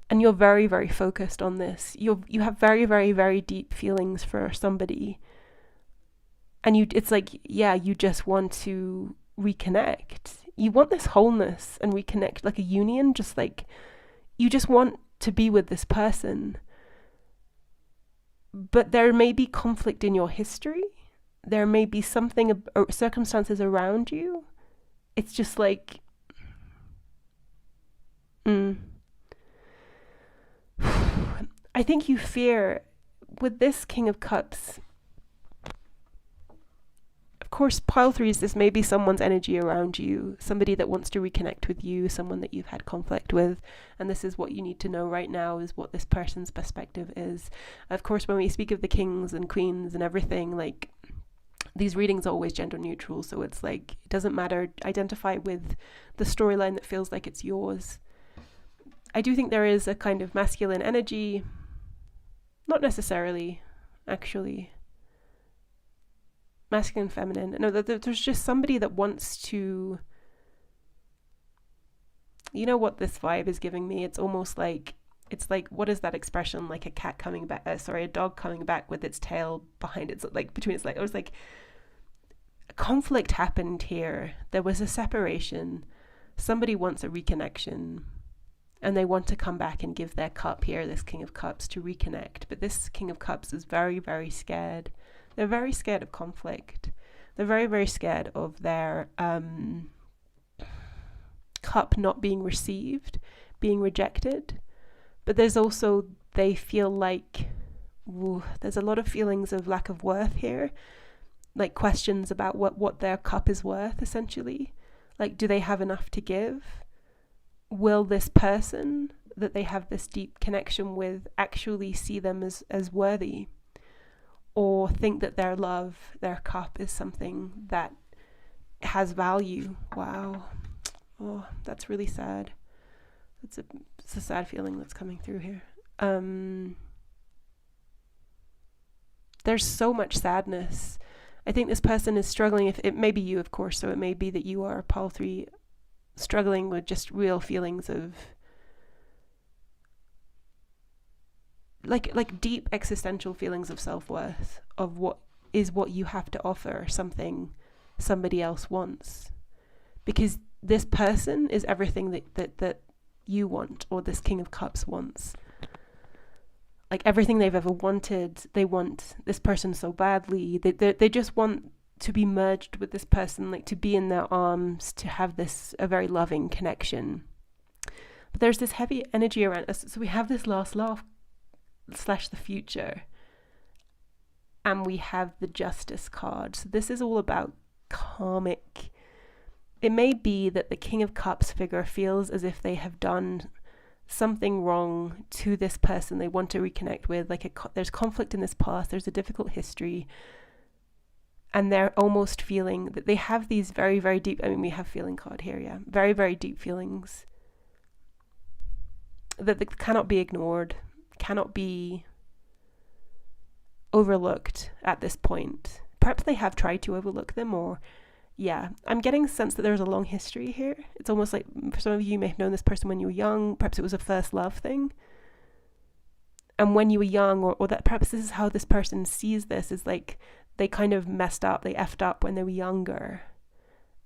and you're very, very focused on this. You have very, very, very deep feelings for somebody, and it's like, yeah, you just want to reconnect. You want this wholeness and reconnect, like a union, just like you just want to be with this person. But there may be conflict in your history. There may be something or circumstances around you. It's just like, I think you fear with this King of Cups. Of course, Pile 3s, this may be someone's energy around you, somebody that wants to reconnect with you, someone that you've had conflict with, and this is what you need to know right now, is what this person's perspective is. Of course, when we speak of the kings and queens and everything, like, these readings are always gender neutral, so it's like, it doesn't matter, identify with the storyline that feels like it's yours. I do think there is a kind of masculine energy, not necessarily, actually, masculine, feminine. No, there's just somebody that wants to, you know what this vibe is giving me? It's almost like, it's like, what is that expression? Like a cat coming back, a dog coming back with its tail behind its, like between its legs. I was like, conflict happened here. There was a separation. Somebody wants a reconnection, and they want to come back and give their cup here, this King of Cups, to reconnect. But this King of Cups is very, very scared. They're very scared of conflict. They're very, very scared of their cup not being received, being rejected, but there's also, they feel like, there's a lot of feelings of lack of worth here, like questions about what their cup is worth, essentially. Like, do they have enough to give? Will this person that they have this deep connection with actually see them as worthy? Or think that their love, their cup, is something that has value? Wow. Oh, that's really sad. It's a sad feeling that's coming through here. There's so much sadness. I think this person is struggling. If it may be you, of course, so it may be that you are, pile 3, struggling with just real feelings of like deep existential feelings of self-worth, of what you have to offer, something somebody else wants, because this person is everything that you want, or this King of Cups wants. Like everything they've ever wanted, they want this person so badly. They just want to be merged with this person, like to be in their arms, to have a very loving connection. But there's this heavy energy around us. So we have this last laugh / the future, and we have the Justice card. So this is all about karmic. It may be that the King of Cups figure feels as if they have done something wrong to this person they want to reconnect with. Like there's conflict in this past, there's a difficult history, and they're almost feeling that they have these very, very deep, I mean, we have feeling card here, yeah, very, very deep feelings that cannot be ignored, cannot be overlooked at this point. Perhaps they have tried to overlook them, or yeah, I'm getting a sense that there's a long history here. It's almost like, for some of you may have known this person when you were young. Perhaps it was a first love thing. And when you were young, or that perhaps this is how this person sees this, is like they kind of messed up, they effed up when they were younger.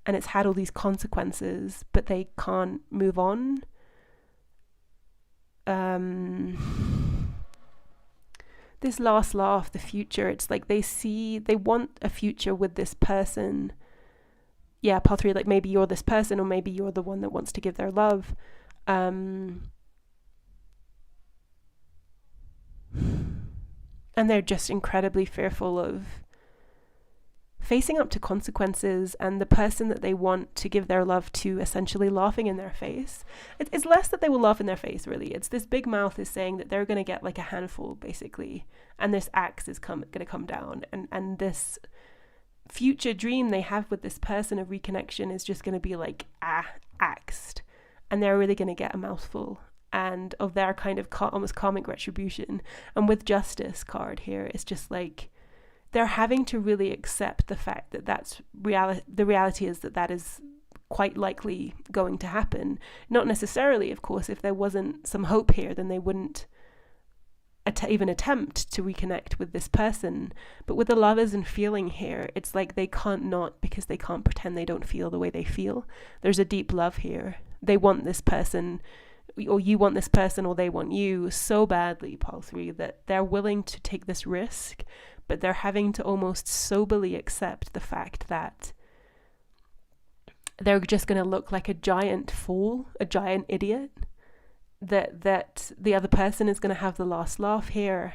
And it's had all these consequences, but they can't move on. This last laugh, the future, it's like they want a future with this person. Yeah, pile 3, like maybe you're this person, or maybe you're the one that wants to give their love. And they're just incredibly fearful of facing up to consequences, and the person that they want to give their love to essentially laughing in their face. It's less that they will laugh in their face, really. It's this big mouth is saying that they're going to get like a handful, basically, and this axe is going to come down, and this future dream they have with this person of reconnection is just going to be like axed, and they're really going to get a mouthful and of their kind of almost karmic retribution. And with Justice card here, it's just like they're having to really accept the fact that that's reality. The reality is that is quite likely going to happen. Not necessarily, of course, if there wasn't some hope here, then they wouldn't even attempt to reconnect with this person. But with the Lovers and feeling here, it's like they can't not, because they can't pretend they don't feel the way they feel. There's a deep love here. They want this person, or you want this person, or they want you so badly, pile 3, that they're willing to take this risk, but they're having to almost soberly accept the fact that they're just going to look like a giant fool, a giant idiot, that the other person is going to have the last laugh here,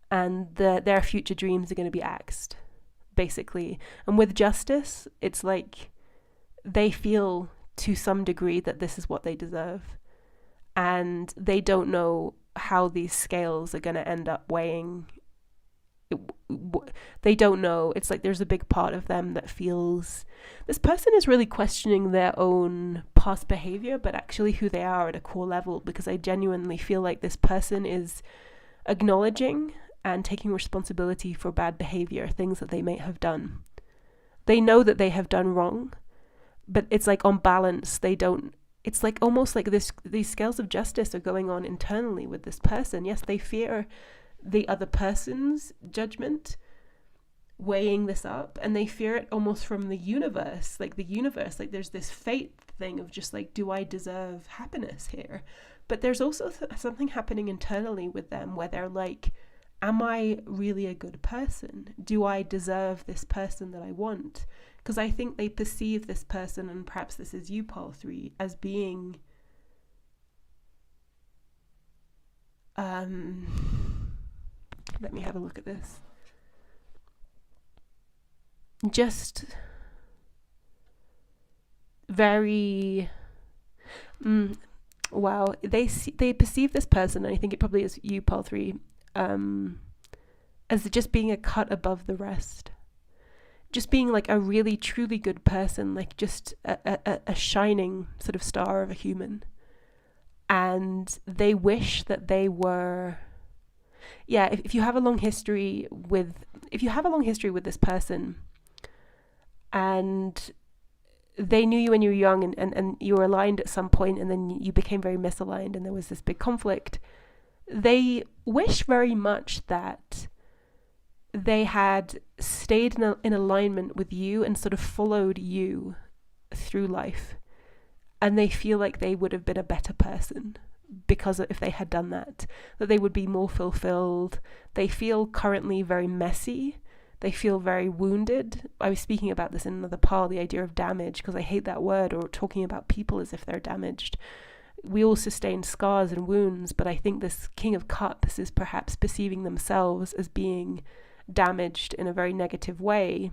and their future dreams are going to be axed, basically. And with Justice, it's like they feel to some degree that this is what they deserve, and they don't know how these scales are going to end up weighing. They don't know. It's like there's a big part of them that feels this person is really questioning their own past behavior, but actually who they are at a core level, because I genuinely feel like this person is acknowledging and taking responsibility for bad behavior, things that they may have done. They know that they have done wrong, but it's like on balance they don't. It's like almost like these scales of justice are going on internally with this person. Yes, they fear the other person's judgment weighing this up, and they fear it almost from the universe, like there's this fate thing of just like, do I deserve happiness here? But there's also something happening internally with them where they're like, am I really a good person? Do I deserve this person that I want? Because I think they perceive this person, and perhaps this is you, pile 3, as being Let me have a look at this. Just very wow, they perceive this person, and I think it probably is you, Pole 3, as just being a cut above the rest, just being like a really truly good person, like just a shining sort of star of a human. And they wish that they were, yeah, if you have a long history with this person, and they knew you when you were young, and you were aligned at some point, and then you became very misaligned, and there was this big conflict, they wish very much that they had stayed in alignment with you and sort of followed you through life. And they feel like they would have been a better person because if they had done that they would be more fulfilled. They feel currently very messy. They feel very wounded. I was speaking about this in another part, the idea of damage, because I hate that word, or talking about people as if they're damaged. We all sustain scars and wounds, but I think this King of Cups is perhaps perceiving themselves as being damaged in a very negative way.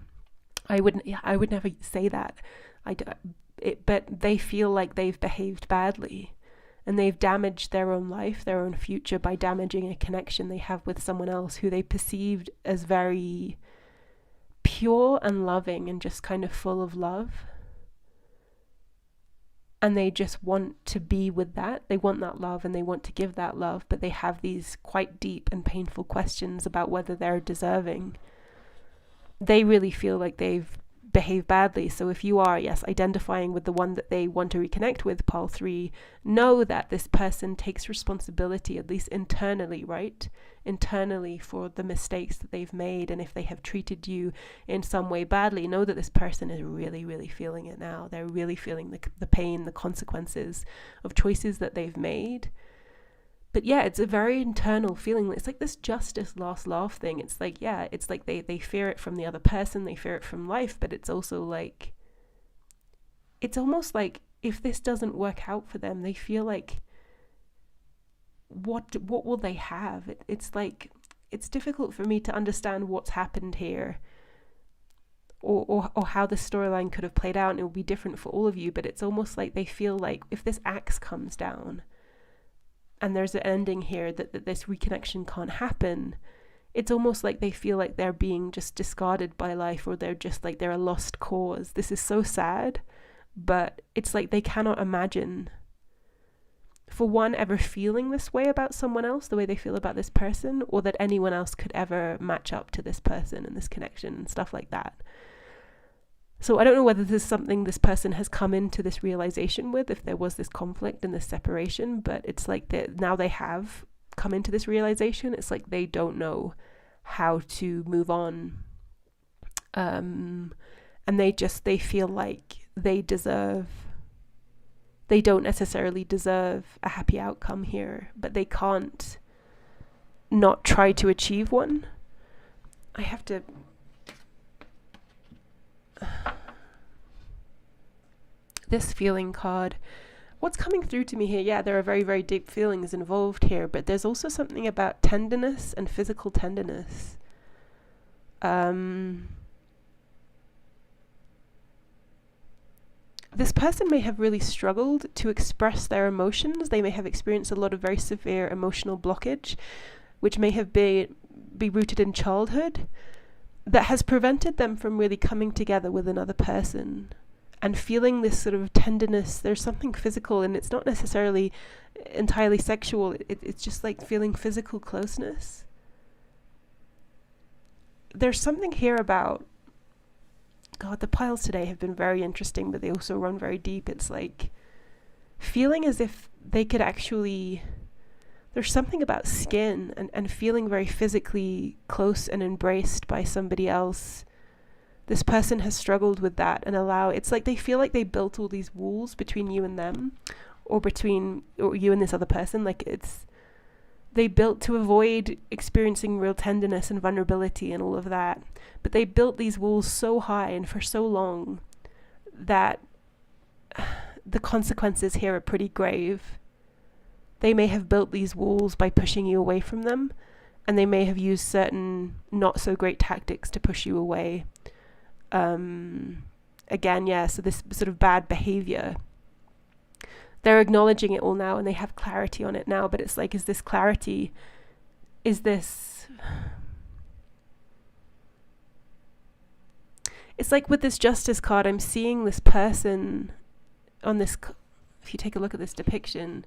I would never say that. But they feel like they've behaved badly, and they've damaged their own life, their own future, by damaging a connection they have with someone else who they perceived as very pure and loving and just kind of full of love. And they just want to be with that. They want that love and they want to give that love, but they have these quite deep and painful questions about whether they're deserving. They really feel like they've behave badly. So if you are, yes, identifying with the one that they want to reconnect with, Pole 3, know that this person takes responsibility, at least internally, right? Internally, for the mistakes that they've made. And if they have treated you in some way badly, know that this person is really, really feeling it now. They're really feeling the pain, the consequences of choices that they've made. But yeah, it's a very internal feeling. It's like this justice last laugh thing. It's like, yeah, it's like they fear it from the other person, they fear it from life, but it's also like, it's almost like if this doesn't work out for them, they feel like, what will they have? It's like, it's difficult for me to understand what's happened here, or how the storyline could have played out, and it will be different for all of you, but it's almost like they feel like if this axe comes down, and there's an ending here that this reconnection can't happen, it's almost like they feel like they're being just discarded by life, or they're just like they're a lost cause. This is so sad, but it's like they cannot imagine, for one, ever feeling this way about someone else, the way they feel about this person, or that anyone else could ever match up to this person and this connection and stuff like that. So I don't know whether this is something this person has come into this realization with, if there was this conflict and this separation, but it's like now they have come into this realization. It's like they don't know how to move on. And they feel like they don't necessarily deserve a happy outcome here, but they can't not try to achieve one. I have to... This feeling card, what's coming through to me here, yeah, there are very, very deep feelings involved here, but there's also something about tenderness and physical tenderness. This person may have really struggled to express their emotions. They may have experienced a lot of very severe emotional blockage, which may have be rooted in childhood, that has prevented them from really coming together with another person and feeling this sort of tenderness. There's something physical, and it's not necessarily entirely sexual. It's just like feeling physical closeness. There's something here about, God, the piles today have been very interesting, but they also run very deep. It's like feeling as if they could actually, there's something about skin and feeling very physically close and embraced by somebody else. This person has struggled with that, and it's like they feel like they built all these walls between you and them, or you and this other person. Like they built to avoid experiencing real tenderness and vulnerability and all of that. But they built these walls so high and for so long that the consequences here are pretty grave. they may have built these walls by pushing you away from them, and they may have used certain not so great tactics to push you away. Again, yeah, so this sort of bad behavior, they're acknowledging it all now and they have clarity on it now, but it's like, is this clarity, is this, it's like with this Justice card, I'm seeing this person on this, if you take a look at this depiction,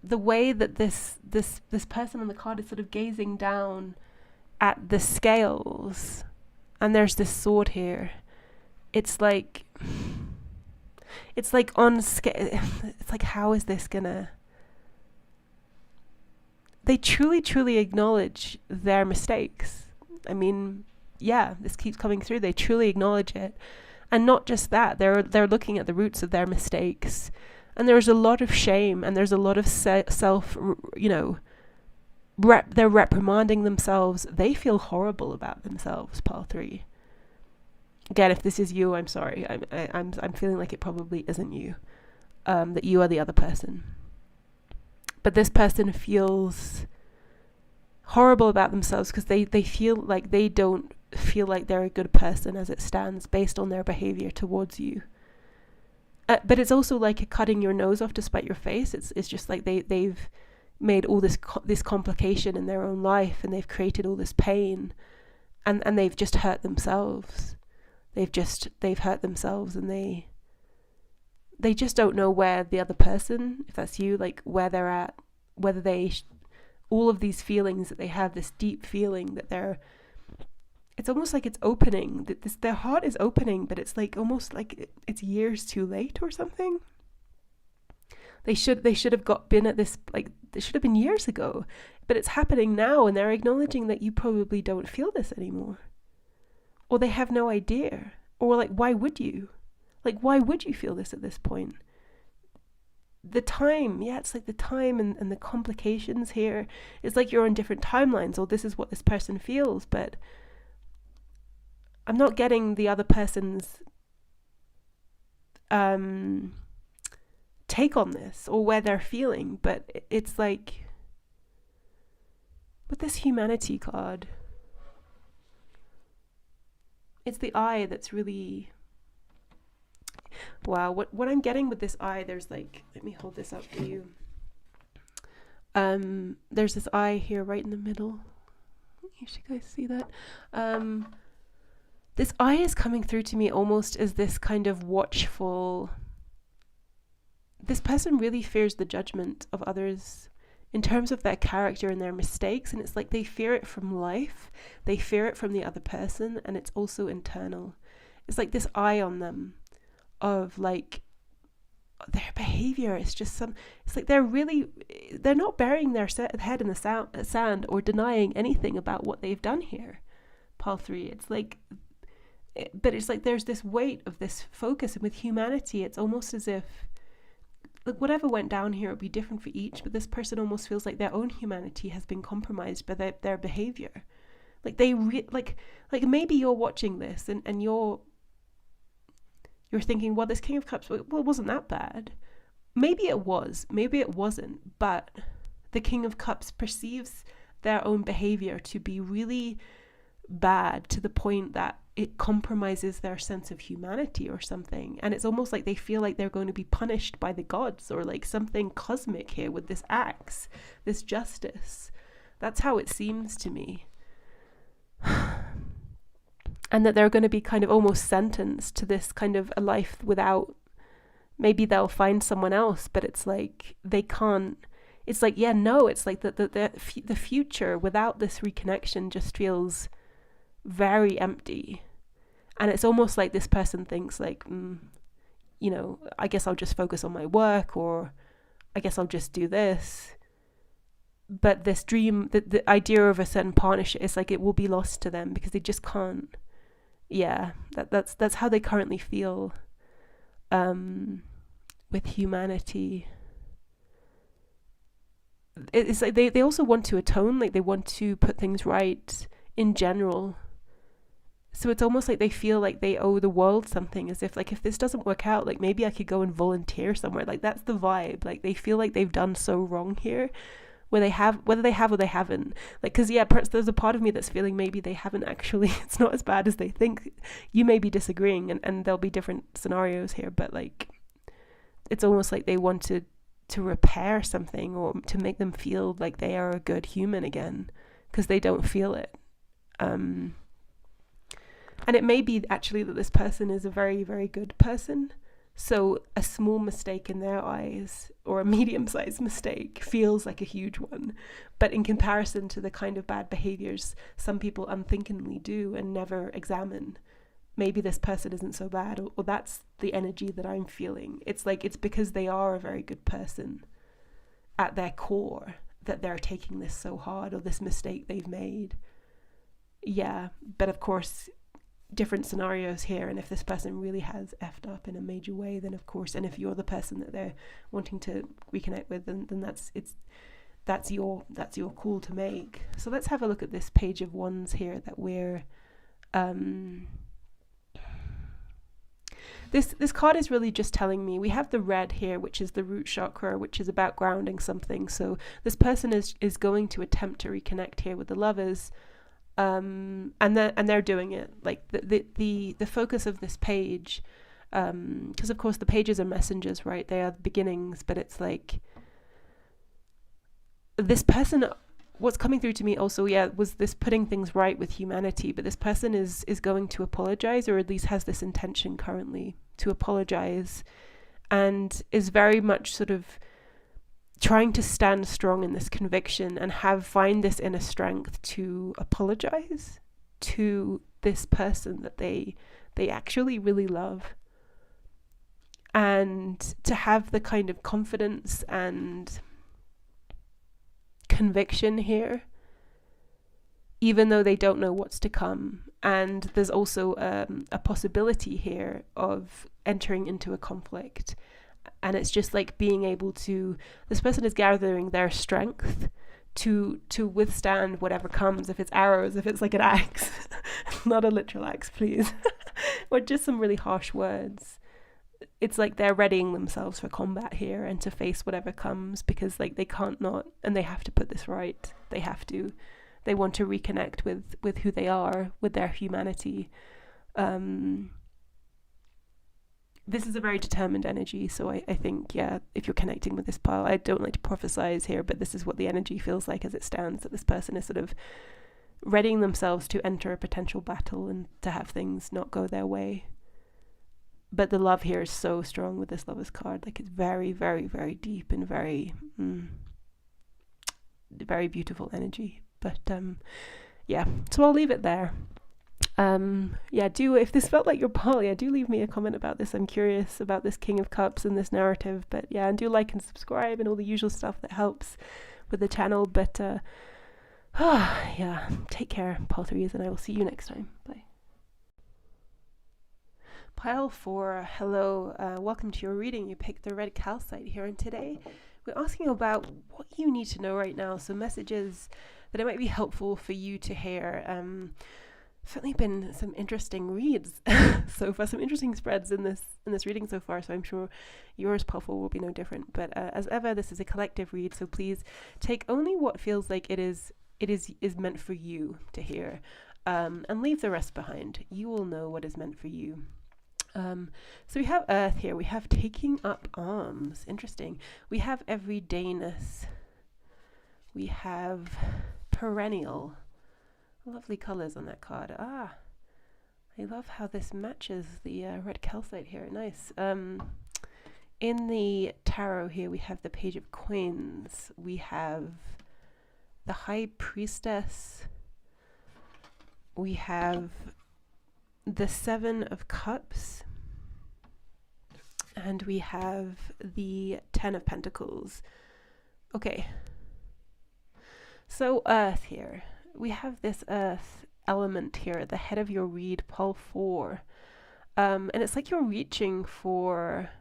the way that this person on the card is sort of gazing down at the scales, and there's this sword here. It's like on scale. It's like, how is this gonna? They truly acknowledge their mistakes. I mean, yeah, this keeps coming through. They truly acknowledge it, and not just that. They're looking at the roots of their mistakes, and there's a lot of shame, and there's a lot of self. They're reprimanding themselves. They feel horrible about themselves. Pile 3. Again, if this is you, I'm sorry. I'm feeling like it probably isn't you. That you are the other person. But this person feels horrible about themselves because they feel like they don't feel like they're a good person as it stands based on their behavior towards you. But it's also like cutting your nose off to spite your face. It's just like they've made all this complication in their own life, and they've created all this pain, and they've just hurt themselves. They've hurt themselves, and they just don't know where the other person, if that's you, like where they're at, whether all of these feelings that they have, this deep feeling that it's almost like it's opening, that their heart is opening, but it's like almost like it's years too late or something. They should have been at this, like it should have been years ago, but it's happening now, and they're acknowledging that you probably don't feel this anymore. Or they have no idea. Or like, why would you? Like, why would you feel this at this point? The time, yeah, it's like the time and the complications here. It's like you're on different timelines, or this is what this person feels, but I'm not getting the other person's take on this, or where they're feeling, but it's like, with this humanity card, it's the eye that's really, wow, what I'm getting with this eye, there's like, let me hold this up for you. There's this eye here right in the middle. You should guys see that. This eye is coming through to me almost as this kind of watchful, this person really fears the judgment of others in terms of their character and their mistakes, and it's like they fear it from life, they fear it from the other person, and it's also internal. It's like this eye on them of like their behavior is just it's like they're not burying their head in the sand or denying anything about what they've done here. Pile 3, it's like, but it's like there's this weight of this focus, and with humanity, it's almost as if, like, whatever went down here would be different for each, but this person almost feels like their own humanity has been compromised by their behavior. Like they like maybe you're watching this and you're thinking, well, this King of Cups, well, it wasn't that bad. Maybe it was, maybe it wasn't, but the King of Cups perceives their own behavior to be really bad to the point that it compromises their sense of humanity or something, and it's almost like they feel like they're going to be punished by the gods or like something cosmic here with this axe, this justice. That's how it seems to me. And that they're going to be kind of almost sentenced to this kind of a life without, maybe they'll find someone else, but it's like they can't, it's like, yeah, no, it's like the future without this reconnection just feels very empty. And it's almost like this person thinks like, I guess I'll just focus on my work, or I guess I'll just do this. But this dream, the idea of a certain partnership, is like it will be lost to them because they just can't. Yeah, that's how they currently feel with humanity. It's like they also want to atone, like they want to put things right in general. So it's almost like they feel like they owe the world something, as if like, if this doesn't work out, like maybe I could go and volunteer somewhere. Like that's the vibe. Like they feel like they've done so wrong here, where they have, whether they have or they haven't. Like, because yeah, perhaps there's a part of me that's feeling maybe they haven't actually, it's not as bad as they think. You may be disagreeing, and there'll be different scenarios here, but like it's almost like they wanted to repair something, or to make them feel like they are a good human again, because they don't feel it. And it may be actually that this person is a very, very good person. So a small mistake in their eyes, or a medium-sized mistake, feels like a huge one. But in comparison to the kind of bad behaviors some people unthinkingly do and never examine, maybe this person isn't so bad, or that's the energy that I'm feeling. It's like, it's because they are a very good person at their core that they're taking this so hard, or this mistake they've made. Yeah, but of course, different scenarios here, and if this person really has effed up in a major way, then of course, and if you're the person that they're wanting to reconnect with, then that's your call to make. So let's have a look at this Page of Wands here that we're this card is really just telling me, we have the red here, which is the root chakra, which is about grounding something. So this person is going to attempt to reconnect here with the Lovers. And they're doing it. Like the focus of this page, because of course the pages are messengers, right? They are beginnings, but it's like this person, what's coming through to me also, was this putting things right with humanity. But this person is going to apologize, or at least has this intention currently to apologize, and is very much sort of trying to stand strong in this conviction and find this inner strength to apologize to this person that they actually really love, and to have the kind of confidence and conviction here, even though they don't know what's to come. And there's also a possibility here of entering into a conflict. And it's just like being able to, this person is gathering their strength to withstand whatever comes. If it's arrows, if it's like an axe, not a literal axe, please, or just some really harsh words. It's like they're readying themselves for combat here, and to face whatever comes, because like they can't not, and they have to put this right. They want to reconnect with who they are, with their humanity. This is a very determined energy, so I think, yeah, if you're connecting with this pile, I don't like to prophesize here, but this is what the energy feels like as it stands, that this person is sort of readying themselves to enter a potential battle and to have things not go their way. But the love here is so strong with this Lovers card. Like, it's very, very, very deep and very, very beautiful energy. But, yeah, so I'll leave it there. If this felt like your poly, do leave me a comment about this. I'm curious about this King of Cups and this narrative. But yeah, and do like and subscribe and all the usual stuff that helps with the channel. But take care, Pile 3s, and I will see you next time. Bye. Pile 4, hello, welcome to your reading. You picked the red calcite here, and today we're asking about what you need to know right now. So messages that it might be helpful for you to hear. Certainly been some interesting reads so far, some interesting spreads in this reading so far, so I'm sure yours, Pile 4, will be no different. But as ever, this is a collective read, so please take only what feels like it is meant for you to hear, and leave the rest behind. You will know what is meant for you. So we have Earth here, we have taking up arms, interesting. We have everydayness, we have perennial. Lovely colours on that card. I love how this matches the red calcite here. Nice. In the tarot here, we have the Page of Coins. We have the High Priestess. We have the Seven of Cups. And we have the Ten of Pentacles. Okay. So Earth here. We have this Earth element here at the head of your read, Pile 4. And it's like you're reaching for...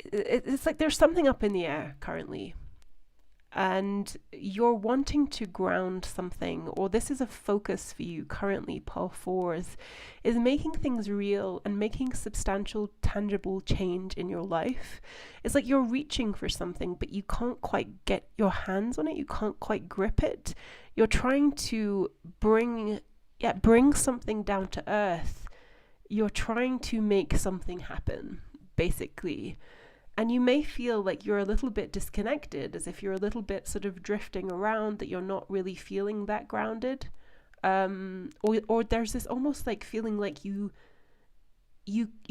It's like there's something up in the air currently. and you're wanting to ground something, or this is a focus for you currently, pile 4s, is making things real and making substantial, tangible change in your life. It's like you're reaching for something, but you can't quite get your hands on it. You can't quite grip it. You're trying to bring something down to earth. You're trying to make something happen, basically. And you may feel like you're a little bit disconnected, as if you're a little bit sort of drifting around, that you're not really feeling that grounded. Or there's this almost like feeling like you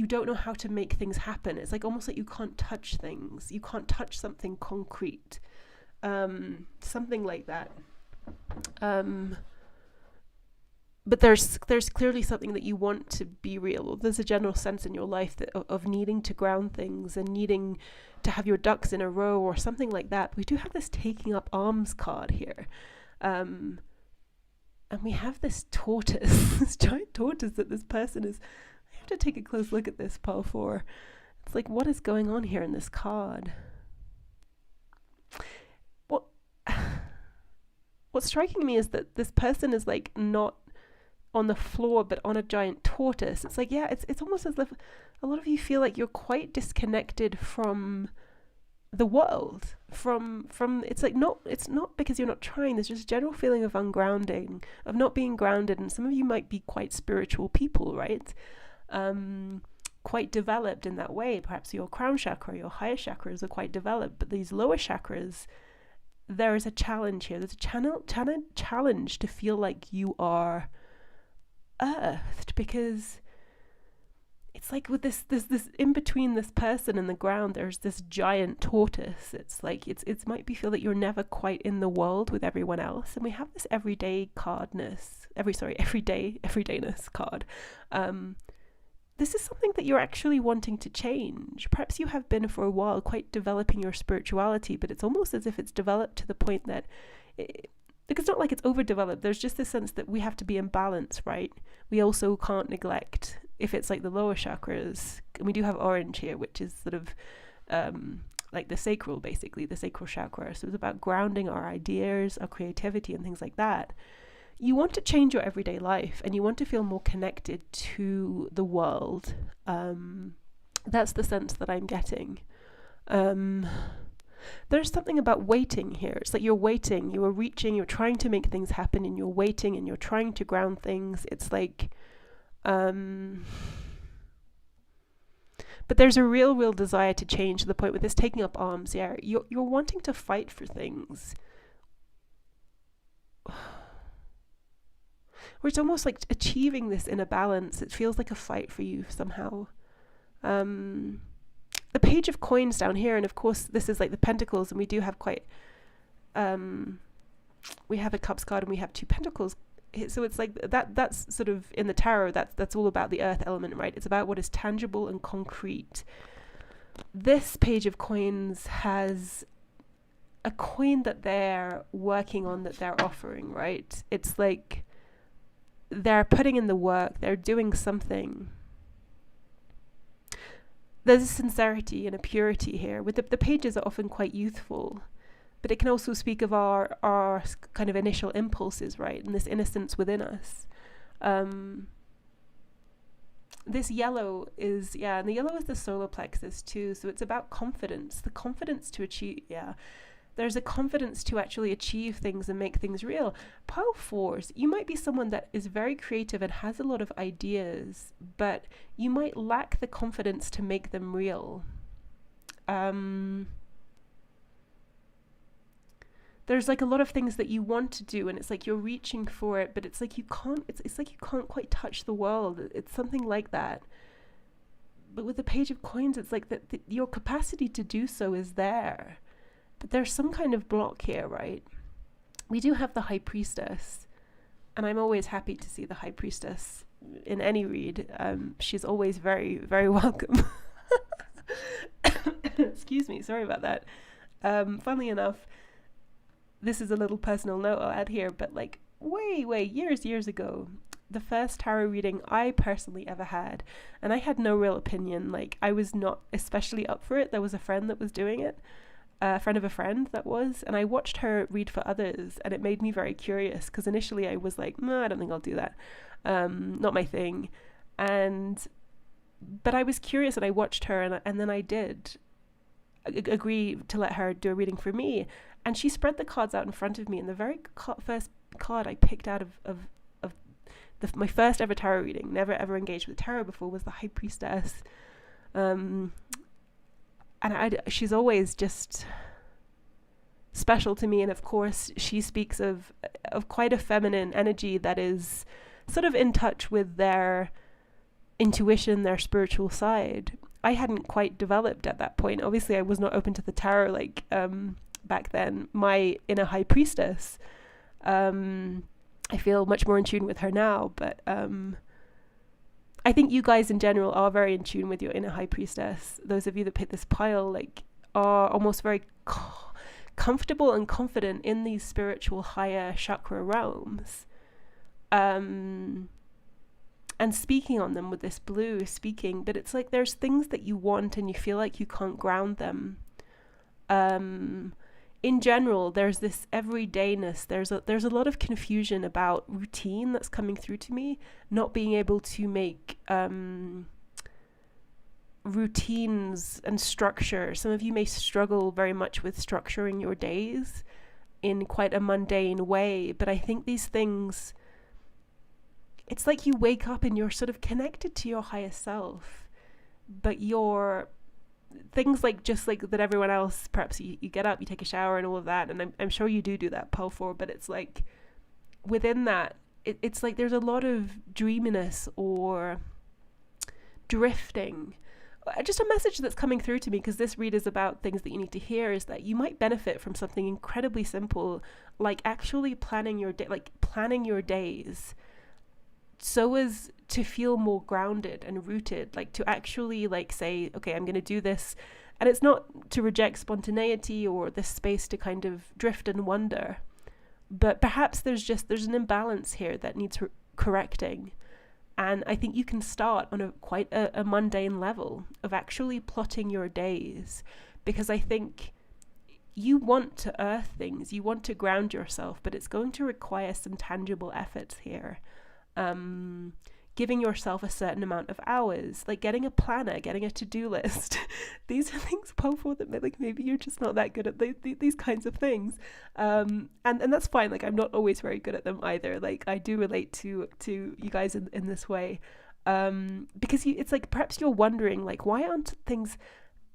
don't know how to make things happen. It's like almost like you can't touch things. You can't touch something concrete. Something like that. But there's clearly something that you want to be real. There's a general sense in your life that of needing to ground things and needing to have your ducks in a row or something like that. We do have this taking up arms card here. And we have this tortoise, this giant tortoise that this person is... I have to take a close look at this, pile 4. It's like, what is going on here in this card? What's striking me is that this person is like not on the floor but on a giant tortoise. It's like, yeah, it's almost as if a lot of you feel like you're quite disconnected from the world, from it's like, it's not because you're not trying. There's just a general feeling of ungrounding, of not being grounded. And some of you might be quite spiritual people, right? Quite developed in that way. Perhaps your crown chakra, your higher chakras are quite developed, but these lower chakras, there is a challenge here. There's a challenge to feel like you are earthed, because it's like with this in between this person and the ground, there's this giant tortoise. It's like it might be feel that you're never quite in the world with everyone else. And we have this everydayness card. This is something that you're actually wanting to change. Perhaps you have been for a while quite developing your spirituality, but it's almost as if it's developed to the point that it's not like it's overdeveloped. There's just this sense that we have to be in balance, right? We also can't neglect, if it's like the lower chakras, and we do have orange here, which is sort of like the sacral, basically, the sacral chakra. So it's about grounding our ideas, our creativity, and things like that. You want to change your everyday life, and you want to feel more connected to the world. That's the sense that I'm getting. There's something about waiting here. It's like you're waiting, you are reaching, you're trying to make things happen, and you're waiting, and you're trying to ground things. It's like, but there's a real desire to change, to the point with this taking up arms. Yeah, you're wanting to fight for things. Where it's almost like achieving this inner balance. It feels like a fight for you somehow. The Page of Coins down here, and of course this is like the Pentacles, and we do have quite we have a Cups card and we have 2 Pentacles, so it's like that's sort of in the tarot, that's all about the earth element, right? It's about what is tangible and concrete. This Page of Coins has a coin that they're working on, that they're offering, right? It's like they're putting in the work, they're doing something. There's a sincerity and a purity here. With the pages are often quite youthful, but it can also speak of our kind of initial impulses, right? And this innocence within us. This yellow is, and the yellow is the solar plexus too. So it's about confidence, the confidence to achieve, There's a confidence to actually achieve things and make things real. Pile 4s, you might be someone that is very creative and has a lot of ideas, but you might lack the confidence to make them real. There's like a lot of things that you want to do, and it's like you're reaching for it, but it's like you can't, it's like you can't quite touch the world. It's something like that. But with the Page of Coins, it's like that your capacity to do so is there. But there's some kind of block here, right? We do have the High Priestess, and I'm always happy to see the High Priestess in any read. She's always very, very welcome. Excuse me, sorry about that. Funnily enough, this is a little personal note I'll add here, but like way years ago, the first tarot reading I personally ever had, and I had no real opinion. Like, I was not especially up for it. There was a friend that was doing it. a friend of a friend that was, and I watched her read for others, and it made me very curious, because initially I was like, no, I don't think I'll do that, not my thing. But I was curious, and I watched her, and then I did agree to let her do a reading for me, and she spread the cards out in front of me, and the very first card I picked out of my first ever tarot reading, never ever engaged with tarot before, was the High Priestess. And she's always just special to me, and of course she speaks of quite a feminine energy that is sort of in touch with their intuition, their spiritual side. I hadn't quite developed at that point. Obviously I was not open to the tarot back then. My inner High Priestess, I feel much more in tune with her now, but I think you guys in general are very in tune with your inner High Priestess. Those of you that pick this pile are almost very comfortable and confident in these spiritual higher chakra realms, and speaking on them with this blue speaking. But it's like there's things that you want and you feel like you can't ground them. In general, there's this everydayness. There's a lot of confusion about routine that's coming through to me, not being able to make routines and structure. Some of you may struggle very much with structuring your days in quite a mundane way, but I think these things, it's like you wake up and you're sort of connected to your higher self, but you're things like just like that everyone else, perhaps you get up, you take a shower and all of that, and I'm sure you do that, pile 4, but it's like within that, it's like there's a lot of dreaminess or drifting. Just a message that's coming through to me, because this read is about things that you need to hear, is that you might benefit from something incredibly simple, like actually planning your day, like planning your days so as to feel more grounded and rooted, like to actually like say, okay, I'm going to do this. And it's not to reject spontaneity or this space to kind of drift and wonder, but perhaps there's an imbalance here that needs correcting. And I think you can start on a quite a mundane level of actually plotting your days, because I think you want to earth things, you want to ground yourself, but it's going to require some tangible efforts here. Giving yourself a certain amount of hours, like getting a planner, getting a to-do list. These are things powerful that like maybe you're just not that good at these kinds of things, and that's fine. Like I'm not always very good at them either. Like I do relate to you guys in this way, because it's like perhaps you're wondering like, why aren't things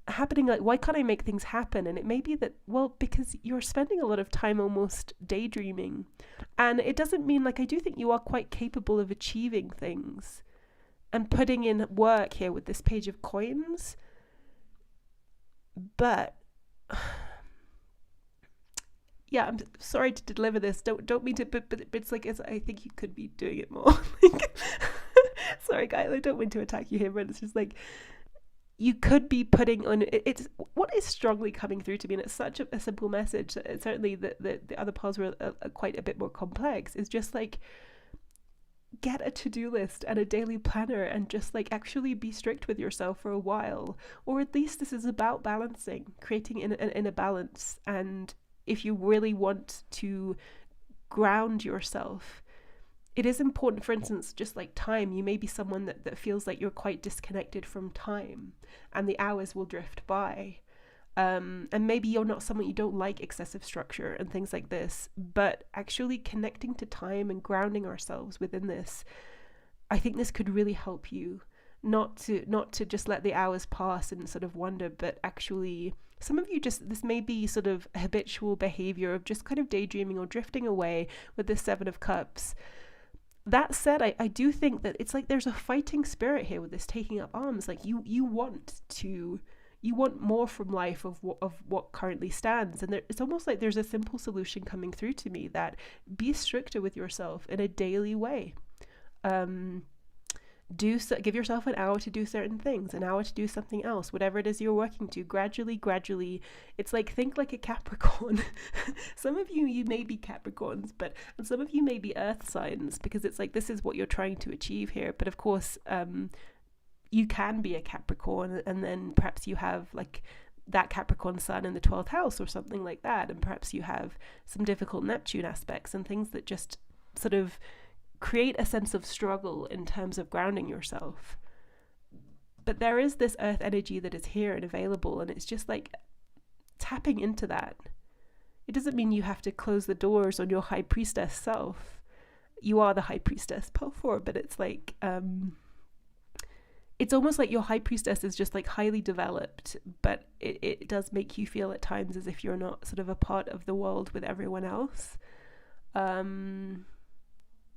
happening? Like why can't I make things happen? And it may be that, well, because you're spending a lot of time almost daydreaming. And it doesn't mean, like, I do think you are quite capable of achieving things and putting in work here with this Page of Coins. But yeah, I'm sorry to deliver this. Don't mean to, but it's like, I think you could be doing it more. Sorry, guys, I don't mean to attack you here, but it's just like, you could be putting on it's what is strongly coming through to me, and it's such a simple message. Certainly the other parts were quite a bit more complex. Is just like, get a to-do list and a daily planner and just like actually be strict with yourself for a while, or at least this is about balancing, creating in a balance. And if you really want to ground yourself, it is important. For instance, just like time, you may be someone that feels like you're quite disconnected from time and the hours will drift by. And maybe you're not someone, you don't like excessive structure and things like this, but actually connecting to time and grounding ourselves within this, I think this could really help you not to just let the hours pass and sort of wonder, but actually some of you this may be sort of habitual behavior of just kind of daydreaming or drifting away with the 7 of Cups. That said, I do think that it's like there's a fighting spirit here with this taking up arms. Like you want more from life of what currently stands, and it's almost like there's a simple solution coming through to me, that be stricter with yourself in a daily way. Give yourself an hour to do certain things, an hour to do something else, whatever it is you're working to. Gradually, it's like, think like a Capricorn. Some of you may be Capricorns, and some of you may be earth signs, because it's like this is what you're trying to achieve here. But of course, you can be a Capricorn, and then perhaps you have like that Capricorn sun in the 12th house or something like that. And perhaps you have some difficult Neptune aspects and things that just sort of create a sense of struggle in terms of grounding yourself. But there is this earth energy that is here and available, and it's just like tapping into that. It doesn't mean you have to close the doors on your high priestess self. You are the high priestess, part 4, but it's like, it's almost like your high priestess is just like highly developed, but it does make you feel at times as if you're not sort of a part of the world with everyone else.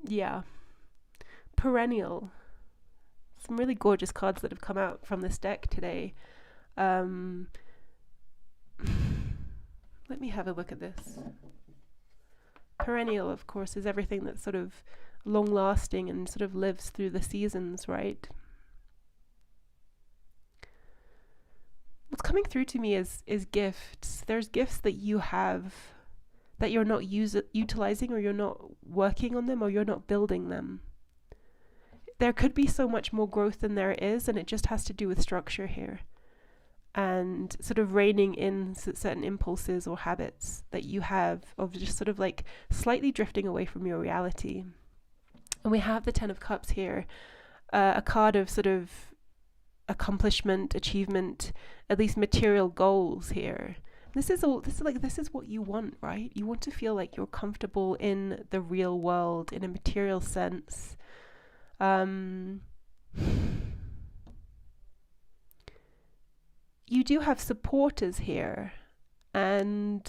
Yeah. Perennial. Some really gorgeous cards that have come out from this deck today. Let me have a look at this. Perennial, of course, is everything that's sort of long-lasting and sort of lives through the seasons, right? What's coming through to me is gifts. There's gifts that you have that you're not utilizing, or you're not working on them, or you're not building them. There could be so much more growth than there is, and it just has to do with structure here. And sort of reining in certain impulses or habits that you have of just sort of like slightly drifting away from your reality. And we have the 10 of Cups here, a card of sort of accomplishment, achievement, at least material goals here. This is what you want, right? You want to feel like you're comfortable in the real world in a material sense. You do have supporters here, and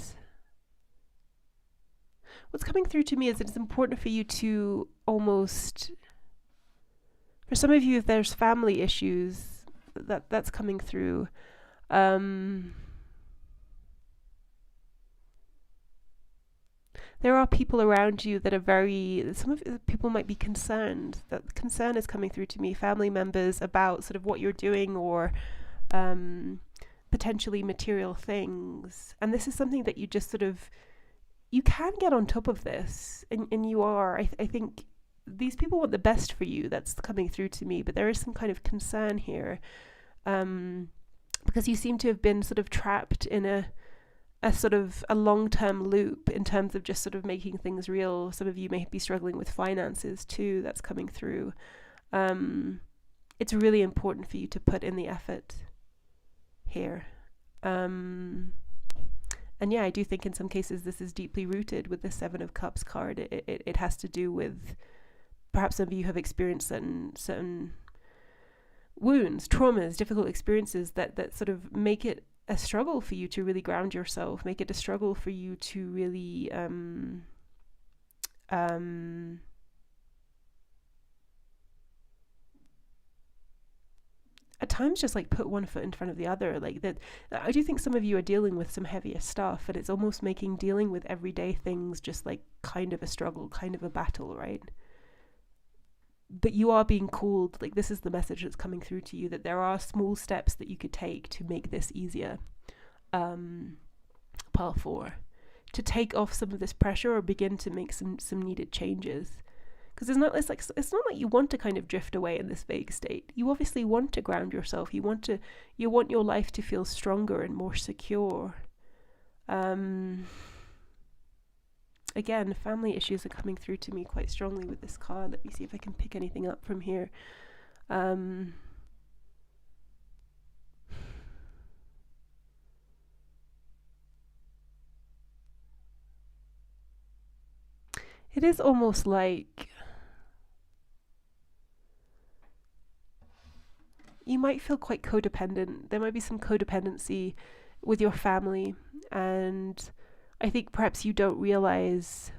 what's coming through to me is it's important for you to almost, for some of you, if there's family issues, that's coming through. There are people around you that are some of the people might be concerned. That concern is coming through to me, family members, about sort of what you're doing, or potentially material things. And this is something that you just sort of, you can get on top of this, and you are. I think these people want the best for you. That's coming through to me, but there is some kind of concern here, because you seem to have been sort of trapped in a sort of a long-term loop in terms of just sort of making things real. Some of you may be struggling with finances too. That's coming through. It's really important for you to put in the effort here. And yeah, I do think in some cases this is deeply rooted with the 7 of Cups card. It has to do with, perhaps some of you have experienced certain wounds, traumas, difficult experiences that sort of make it a struggle for you to really ground yourself, make it a struggle for you to really at times just like put one foot in front of the other. Like that, I do think some of you are dealing with some heavier stuff, and it's almost making dealing with everyday things just like kind of a struggle, kind of a battle, right? But you are being called, like this is the message that's coming through to you, that there are small steps that you could take to make this easier. Part 4, to take off some of this pressure or begin to make some needed changes. Because it's not like you want to kind of drift away in this vague state. You obviously want to ground yourself. You want your life to feel stronger and more secure. Again, family issues are coming through to me quite strongly with this card. Let me see if I can pick anything up from here. It is almost like you might feel quite codependent. There might be some codependency with your family, and I think perhaps you don't realize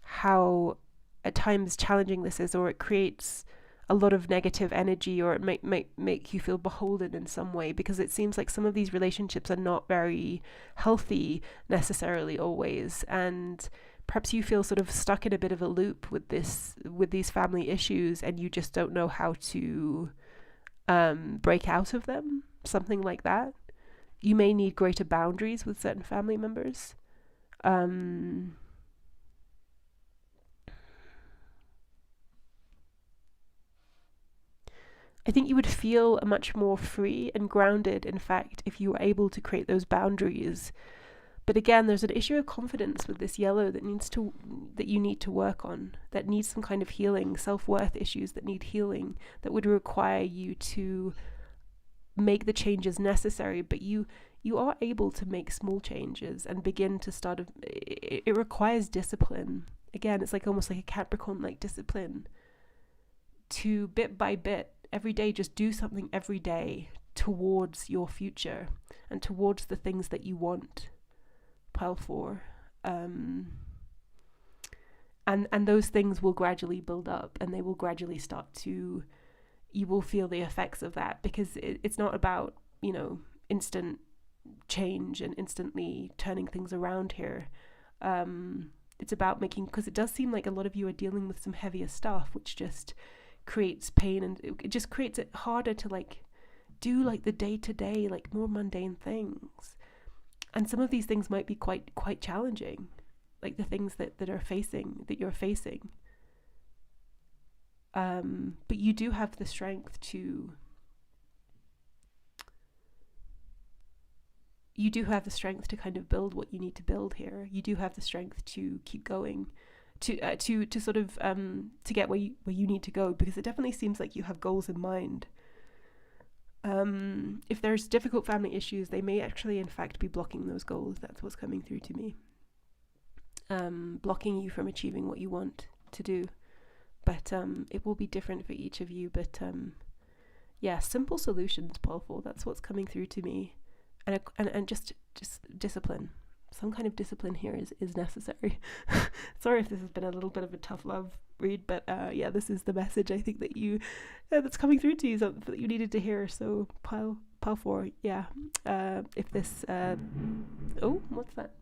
how at times challenging this is, or it creates a lot of negative energy, or it might make you feel beholden in some way, because it seems like some of these relationships are not very healthy necessarily always, and perhaps you feel sort of stuck in a bit of a loop with these family issues, and you just don't know how to break out of them, something like that. You may need greater boundaries with certain family members. I I think you would feel much more free and grounded, in fact, if you were able to create those boundaries. But again, there's an issue of confidence with this yellow that you need to work on, that needs some kind of healing, self-worth issues that need healing, that would require you to make the changes necessary. But you are able to make small changes and begin to start. It requires discipline. Again, it's like almost like a Capricorn-like discipline to, bit by bit, every day, just do something every day towards your future and towards the things that you want. Pile 4. And those things will gradually build up, and they will gradually start to, you will feel the effects of that, because it's not about, instant change and instantly turning things around here. It's about making, because it does seem like a lot of you are dealing with some heavier stuff, which just creates pain, and it just creates it harder to do the day-to-day, more mundane things. And some of these things might be quite challenging, like the things that you're facing. But you do have the strength to. You do have the strength to kind of build what you need to build here. You do have the strength to keep going, to sort of to get where you need to go, because it definitely seems like you have goals in mind. If there's difficult family issues, they may actually in fact be blocking those goals. That's what's coming through to me. Blocking you from achieving what you want to do. But it will be different for each of you. But simple solutions, powerful. That's what's coming through to me. And just discipline. Some kind of discipline here is necessary. Sorry if this has been a little bit of a tough love read, but this is the message I think that that's coming through to you, something that you needed to hear. So pile 4, if this what's that?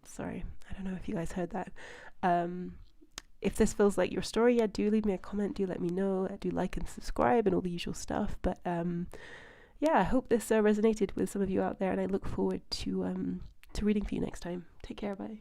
Sorry, I don't know if you guys heard that. If this feels like your story, do leave me a comment, do let me know, do like and subscribe and all the usual stuff. But I hope this resonated with some of you out there, and I look forward to reading for you next time. Take care, bye.